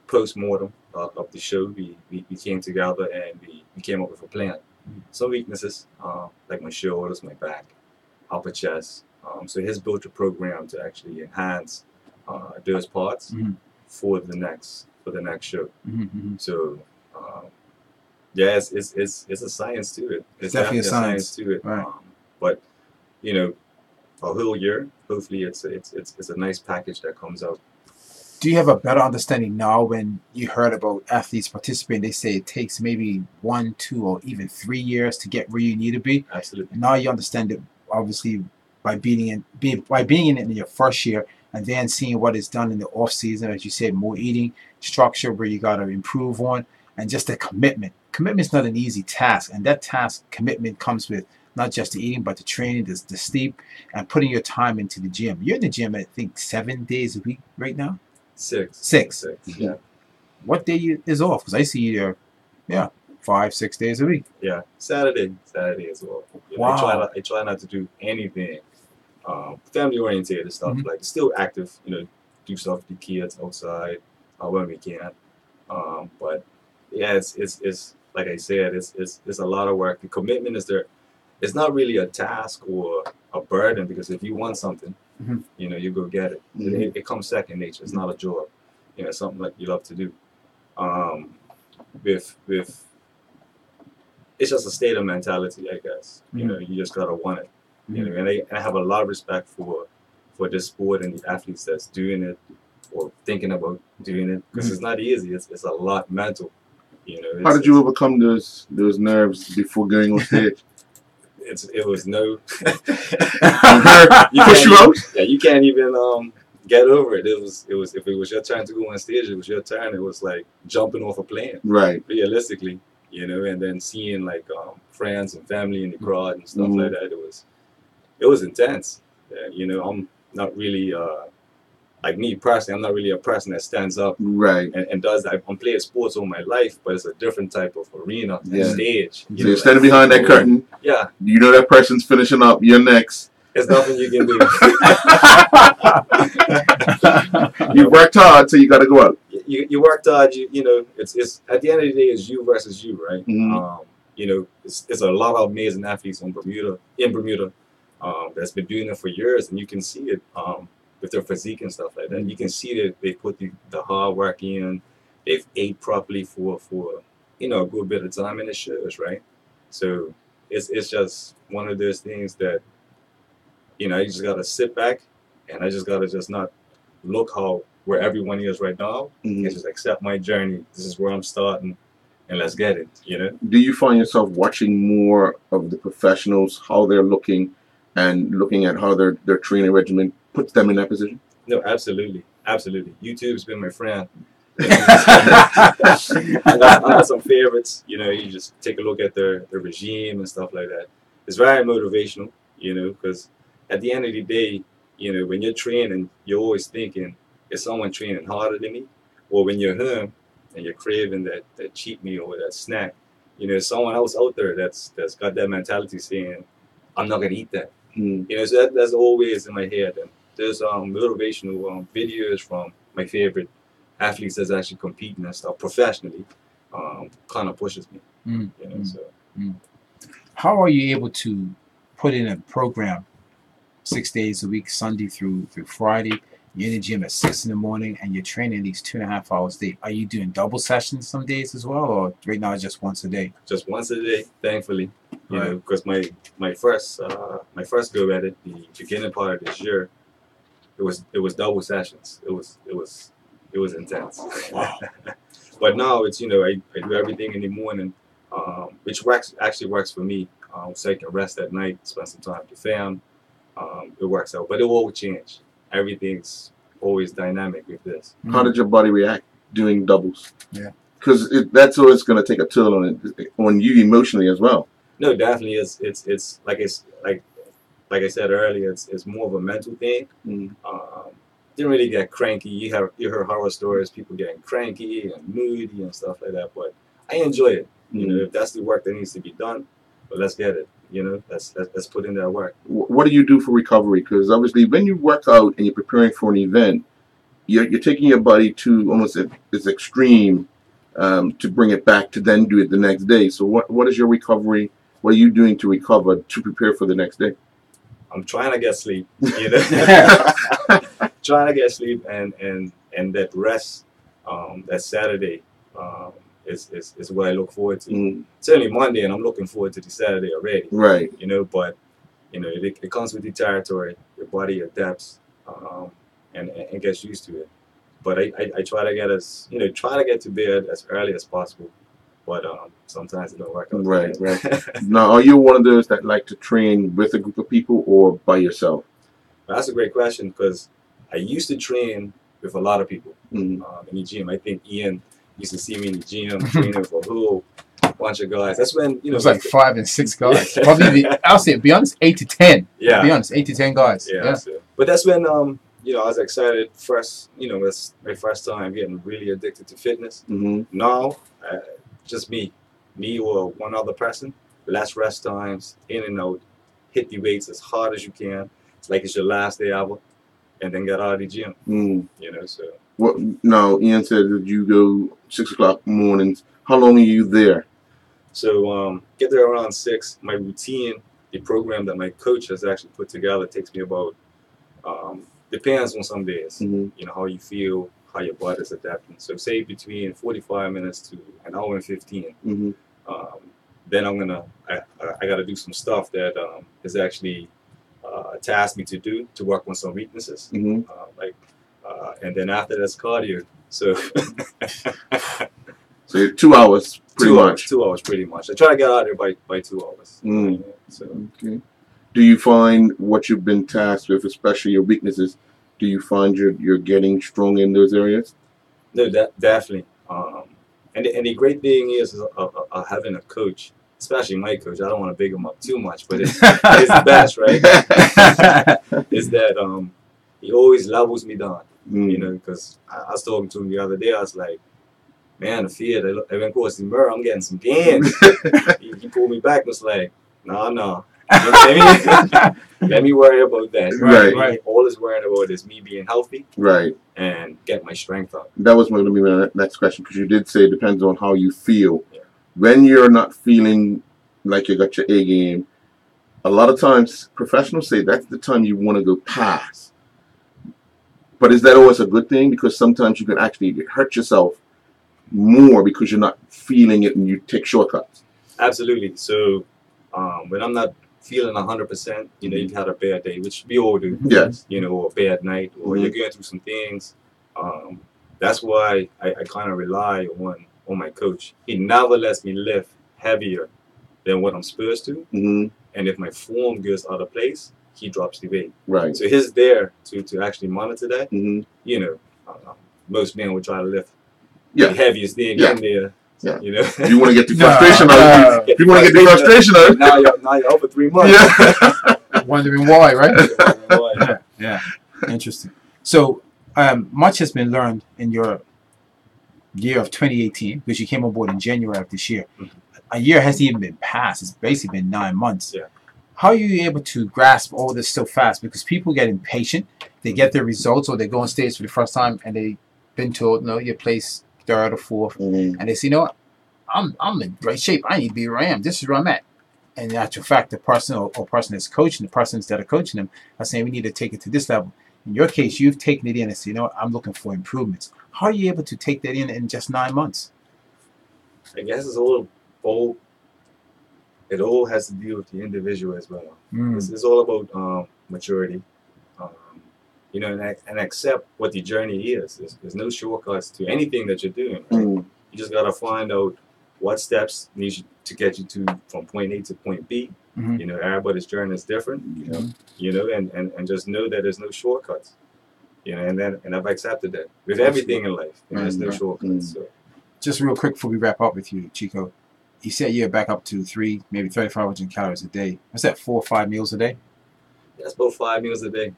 post-mortem of the show, we came together and we came up with a plan. Some weaknesses, like my shoulders, my back, upper chest. So he's built a program to actually enhance those parts for the next show. So yeah, it's a science to it. It's definitely a science to it. Right. But you know, a whole year, hopefully it's a nice package that comes out. Do you have a better understanding now when you heard about athletes participating? They say it takes maybe 1, 2, or even 3 years to get where you need to be. Absolutely. Now you understand it, obviously, by being in it in your first year and then seeing what is done in the off season, as you said, more eating structure where you got to improve on, and just the commitment. Commitment's not an easy task, and that task commitment comes with not just the eating, but the training, the sleep, and putting your time into the gym. You're in the gym, I think, 7 days a week right now. 6. Yeah. What day is off? Because I see you there, 5, 6 days a week. Yeah, Saturday as well. You know, Wow. I try not to do anything family oriented stuff. Like still active, you know, do stuff with the kids outside when we can. But yeah, it's like I said, it's a lot of work. The commitment is there. It's not really a task or a burden because if you want something, you know, you go get it. It comes second nature. It's not a job. You know, it's something like you love to do. With it's just a state of mentality, I guess. You know, you just gotta want it. You know, and I have a lot of respect for this sport and the athletes that's doing it or thinking about doing it because it's not easy. It's a lot mental. You know. How did you overcome those nerves before going on stage? It was no. You push you out? Yeah, you can't even get over it. It was if it was your turn to go on stage, it was your turn. It was like jumping off a plane. Right. Realistically, you know, and then seeing like friends and family in the crowd and stuff like that. It was intense. You know, I'm not really like me personally. I'm not really a person that stands up and does that. I'm playing sports all my life, but it's a different type of arena and stage. So you're standing behind that curtain. Yeah. You know that person's finishing up. You're next. There's nothing you can do. You worked hard, so you got to go out. You worked hard. You know, it's at the end of the day, it's you versus you, right? You know, it's a lot of amazing athletes in Bermuda, that's been doing it for years, and you can see it. with their physique and stuff like that. You can see that they put the hard work in. They've ate properly for a good bit of time, and it shows, right? So it's just one of those things that I just gotta sit back, and I just gotta just not look where everyone is right now, and just accept my journey. This is where I'm starting, and let's get it. Do you find yourself watching more of the professionals, how they're looking, and looking at how their training regimen puts them in that position? No, absolutely. YouTube's been my friend. I got some favorites. You just take a look at their regime and stuff like that. It's very motivational, because at the end of the day, when you're training, you're always thinking, is someone training harder than me? Or when you're home and you're craving that cheat meal or that snack, someone else out there that's got that mentality saying, I'm not gonna eat that. So that's always in my head. And there's motivational videos from my favorite athletes that's actually competing and stuff professionally. Kind of pushes me. So. How are you able to put in a program 6 days a week, Sunday through Friday? You're in the gym at 6 in the morning and you're training these 2.5 hours a day. Are you doing double sessions some days as well, or right now it's just once a day? Just once a day, thankfully. Because my first go at it, the beginning part of this year, it was double sessions. It was intense. Wow. But now it's I do everything in the morning, which actually works for me. So I can rest at night, spend some time with the fam. It works out, but it will change. Everything's always dynamic with this. How did your body react doing doubles? Yeah, because that's always going to take a toll on you emotionally as well. No, definitely. It's like I said earlier. It's more of a mental thing. Didn't really get cranky. You heard horror stories, people getting cranky and moody and stuff like that. But I enjoy it. If that's the work that needs to be done, but let's get it. Let's put in that work. What do you do for recovery? Because obviously, when you work out and you're preparing for an event, you're taking your body to almost its extreme to bring it back to then do it the next day. So what is your recovery? What are you doing to recover to prepare for the next day? I'm trying to get sleep. Trying to get sleep and that rest. That Saturday is what I look forward to. It's only Monday, and I'm looking forward to the Saturday already. Right. But it comes with the territory. Your body adapts and gets used to it. But I try to get to bed as early as possible. But sometimes it don't work out. Right. Now, are you one of those that like to train with a group of people or by yourself? That's a great question, because I used to train with a lot of people in the gym. I think Ian used to see me in the gym training for a whole bunch of guys. That's when it was like 5 and 6 guys. Probably I'll say, be honest, 8 to 10. Yeah. Be honest, 8 to 10 guys. Yeah. So, but that's when I was excited first. It's my first time getting really addicted to fitness. Now, just me or one other person. Less rest times, in and out, hit the weights as hard as you can. It's like it's your last day ever, and then get out of the gym. So. What? Now, Ian said that you go 6 o'clock mornings. How long are you there? So get there around 6. My routine, the program that my coach has actually put together, takes me about. Depends on some days. How you feel, how your body's adapting. So say between 45 minutes to an hour and 15. Then I gotta do some stuff that is actually tasked me to do to work on some weaknesses. And then after that's cardio. So so 2 hours pretty much. 2 hours pretty much. I try to get out there by 2 hours. So. Okay. Do you find what you've been tasked with, especially your weaknesses, do you find you're getting strong in those areas? No, definitely. And the great thing is having a coach, especially my coach. I don't want to big him up too much, but it's the best, right? Is that he always levels me down. Because I was talking to him the other day. I was like, man, I went across the mirror. I'm getting some gains. he pulled me back and was like, no. Let me worry about that. Right. All is worrying about is me being healthy. Right. And get my strength up. That was going to be my next question, because you did say it depends on how you feel. Yeah. When you're not feeling like you got your A game, a lot of times professionals say that's the time you want to go past. But is that always a good thing? Because sometimes you can actually hurt yourself more because you're not feeling it and you take shortcuts. Absolutely. So when I'm not feeling 100%, you know, you've had a bad day, which we all do. Yes. You know, or a bad night, or you're going through some things. That's why I kind of rely on my coach. He never lets me lift heavier than what I'm supposed to. And if my form goes out of place, he drops the weight. Right. So he's there to actually monitor that. You know, most men would try to lift the heaviest thing in there. Yeah. You know, if you want to get the frustration out, if you want to get the frustration out, now you're out for 3 months. Yeah. Wondering why, right? Yeah. Interesting. So much has been learned in your year of 2018, because you came on board in January of this year. A year hasn't even been passed. It's basically been 9 months. Yeah. How are you able to grasp all this so fast? Because people get impatient. They get their results, or they go on stage for the first time and they've been told, no, you place 3rd or 4th. And they say, you know what? I'm in great shape. I need to be where I am. This is where I'm at. And in actual fact, the person or person that's coaching, the persons that are coaching them are saying we need to take it to this level. In your case, you've taken it in and said, you know what? I'm looking for improvements. How are you able to take that in just 9 months? I guess it all has to do with the individual as well. It's all about maturity, you know, and accept what the journey is. There's no shortcuts to anything that you're doing. Right? You just gotta find out what steps need to get you from point A to point B. You know, everybody's journey is different. You know, and just know that there's no shortcuts. You know, and I've accepted that with everything in life. You know, there's no shortcuts. So. Just real quick before we wrap up with you, Chico. You said you're back up to maybe 3,500 calories a day. What's that, 4 or 5 meals a day? That's about 5 meals a day.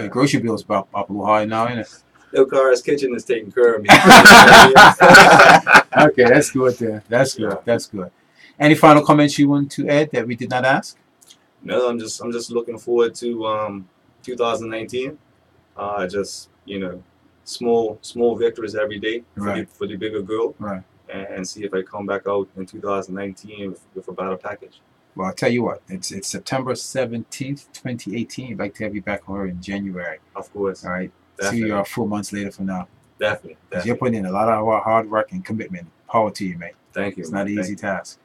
Grocery bills up a little high now, isn't it? No, Cara's Kitchen is taking care of me. Okay, that's good there. That's good. Yeah. That's good. Any final comments you want to add that we did not ask? No, I'm just looking forward to 2019. Just, you know, small victories every day for the bigger goal. Right. And see if I come back out in 2019 with a better package. Well, I'll tell you what, it's September 17th, 2018. I'd like to have you back here in January. Of course. All right. Definitely. 2 years, 4 months later from now. Definitely. Because you're putting in a lot of hard work and commitment. Power to you, mate. Thank you. It's not an easy task.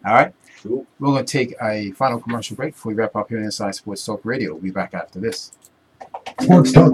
All right. Cool. We're going to take a final commercial break before we wrap up here on Inside Sports Talk Radio. We'll be back after this. Sports Talk.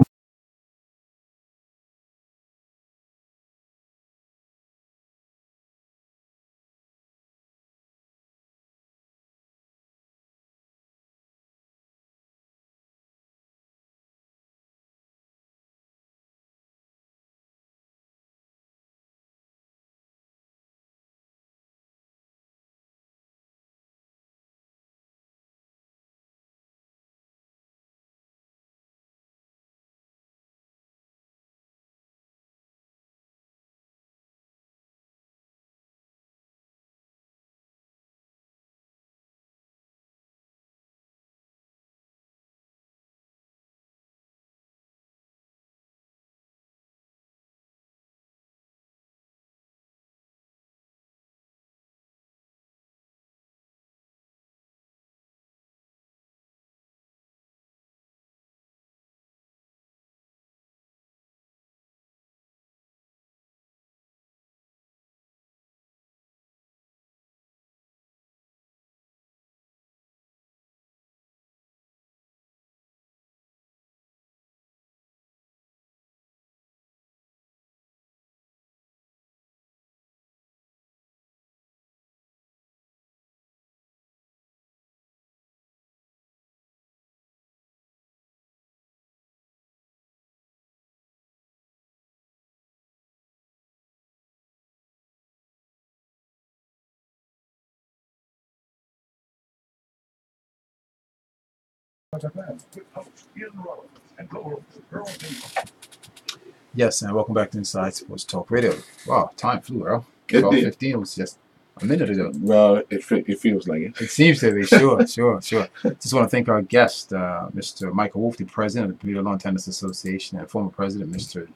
Yes, and welcome back to Inside Sports Talk Radio. Wow, time flew, Earl. It 12:15 was just a minute ago. Well, it feels like it. It seems to be, sure. Just want to thank our guest, Mr. Michael Wolf, the president of the Bermuda Lawn Tennis Association, and former president, Mr.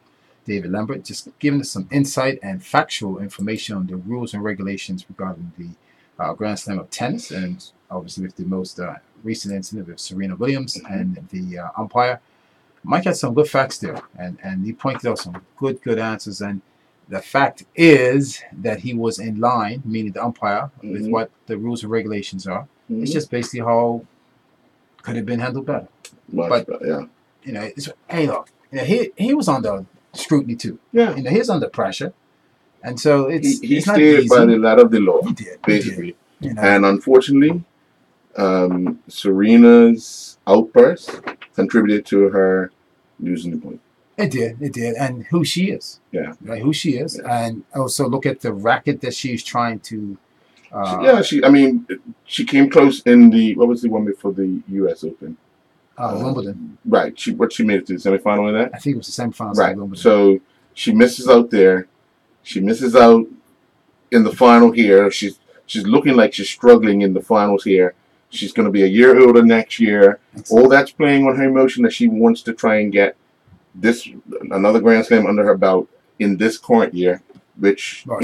David Lambert, just giving us some insight and factual information on the rules and regulations regarding the Grand Slam of tennis, and obviously with the most recent incident with Serena Williams and the umpire. Mike had some good facts there, and he pointed out some good answers. And the fact is that he was in line, meaning the umpire, with what the rules and regulations are. It's just basically how could have been handled better. But you know, hey, look, you know, he was under scrutiny too. Yeah, you know, he's under pressure, and so he it's not stayed easy. by the letter of the law, He did, basically. You know, And unfortunately, Serena's outburst contributed to her losing the point. it did, and who she is. Yeah, right, who she is, and also look at the racket that she's trying to. She came close in the, what was the one before the U.S. Open? Wimbledon. Right. She made it to the semifinal in that. I think it was the semifinals. Right. Of Wimbledon. So she misses out there. She misses out in the final here. She's looking like she's struggling in the finals here. She's going to be a year older next year. All that's playing on her emotion that she wants to try and get another Grand Slam under her belt in this current year, which all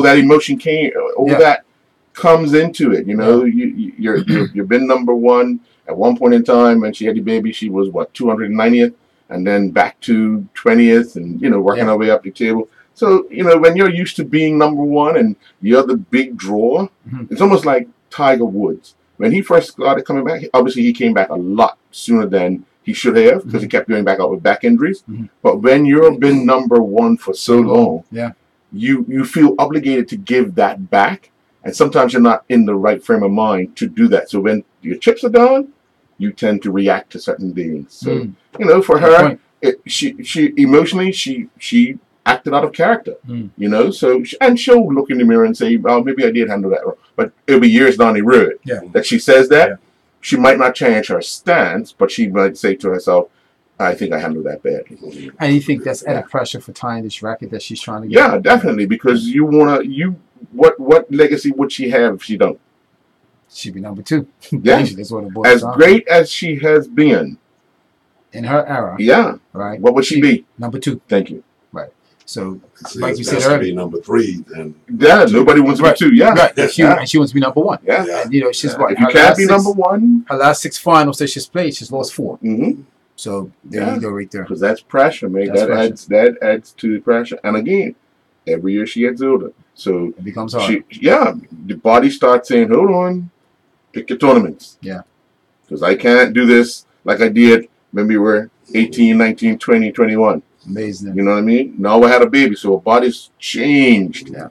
that emotion came, that comes into it. You know, you've been number one at one point in time. When she had the baby, she was 290th, and then back to 20th, and working her way up the table. So when you're used to being number one and you're the big draw, it's almost like Tiger Woods. When he first started coming back, obviously he came back a lot sooner than he should have because he kept going back out with back injuries. But when you've been number one for so long, you feel obligated to give that back. And sometimes you're not in the right frame of mind to do that. So when your chips are down, you tend to react to certain things. So, for her, she emotionally, she acted out of character, so, and she'll look in the mirror and say, well, maybe I did handle that wrong. But it'll be years down the road that she says that. Yeah. She might not change her stance, but she might say to herself, I think I handled that badly. And you think that's added pressure for tying this racket that she's trying to get? Yeah, definitely, because what legacy would she have if she don't? She'd be number two. Yeah. That's what it boils as down great as she has been. In her era. Yeah. Right. What would she be? Number two. Thank you. Right. So, like you said earlier. Be number three, then. Yeah, nobody wants to be two. Yeah. Right. And she wants to be number one. Yeah. And, she's if you can't be number one. Her last 6 finals that she's played, she's lost 4. Mm-hmm. So, there you go right there. Because that's pressure, man. That adds to the pressure. And again, every year she gets older. So it becomes hard. The body starts saying, hold on, pick your tournaments. Yeah. Because I can't do this like I did when we were 18, 19, 20, 21. Amazing. You know what I mean? Now I had a baby, so her body's changed. Yeah.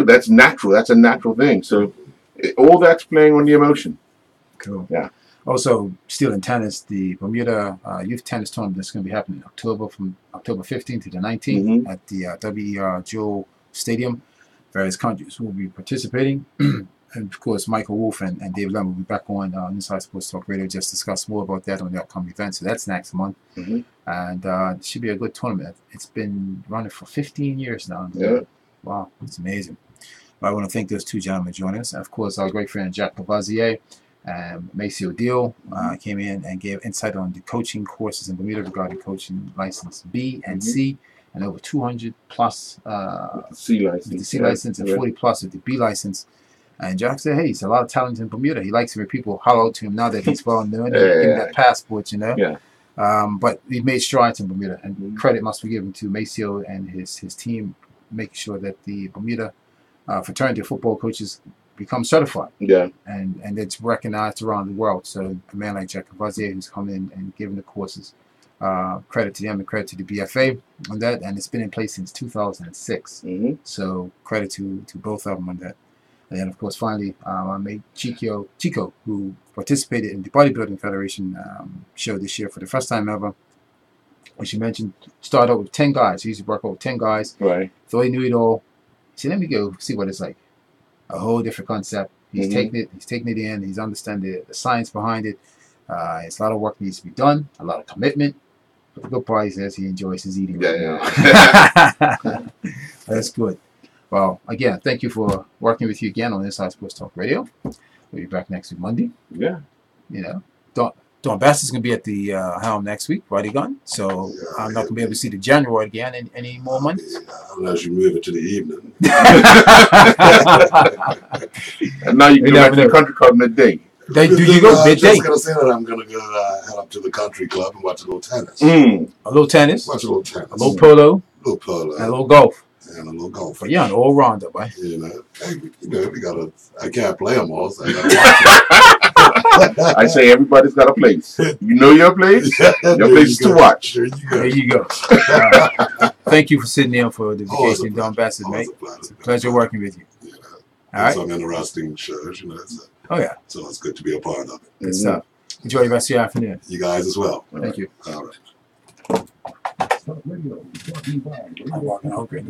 That's natural. That's a natural thing. So all that's playing on the emotion. Cool. Yeah. Also, still in tennis, the Bermuda Youth Tennis Tournament that's going to be happening in October, from October 15th to the 19th at the WER Jewel Stadium. Various countries will be participating. And of course, Michael Wolf and Dave Lemon will be back on Inside Sports Talk Radio just discuss more about that on the upcoming event. So that's next month. And it should be a good tournament. It's been running for 15 years now. Yeah. Wow, it's amazing. I want to thank those two gentlemen joining us. And of course, our great friend Jack Cavazier and Macy O'Deal came in and gave insight on the coaching courses in Bermuda regarding coaching license B and C. And over 200 plus C license, the C license, and 40 plus with the B license. And Jack said, hey, he's a lot of talent in Bermuda. He likes it when people holler out to him now that he's well known and give him that passport, Yeah. But we've made strides in Bermuda, and credit must be given to Maceo and his team, making sure that the Bermuda fraternity of football coaches become certified. Yeah. And it's recognized around the world. So a man like Jack Cavazier, who's come in and given the courses, credit to them and credit to the BFA on that. And it's been in place since 2006. So credit to both of them on that. And then, of course, finally, I made Chico, who participated in the Bodybuilding Federation show this year for the first time ever. Which you mentioned, started out with 10 guys. He used to work out with 10 guys. Right. Thought he knew it all. He said, let me go see what it's like. A whole different concept. He's taking it in. He's understanding the science behind it. It's a lot of work needs to be done, a lot of commitment. But the good part is he enjoys his eating. That's good. Well, again, thank you for working with you again on Inside Sports Talk Radio. We'll be back next week, Monday. Yeah. Dawn Bassett's going to be at the helm next week, Roddy Gunn. So I'm not going to be able to see the January again in any more months. Unless you move it to the evening. And now you can go back to the country club midday. Do you go I'm midday? just gonna say that I'm gonna go head up to the country club and watch a little tennis. Mm. A little tennis, Watch a little tennis. a little polo, A little polo. and a little golf. And a little golf. But yeah, an all rounder, boy. You know, hey, we gotta. I can't play them all, so I gotta watch I say everybody's got a place. You know your place? them. Your place is to watch. There you go. There you go. Thank you for sitting in for the Always a vacation, Don Bassett, Always mate. a pleasure. Pleasure working with you. You know, All right. some interesting shows, you know. So, Oh yeah, so it's good to be a part of it. good stuff. Enjoy the rest of your afternoon. You guys as well. Thank you. All right. Talk Radio is brought to you by I'm walking hungry.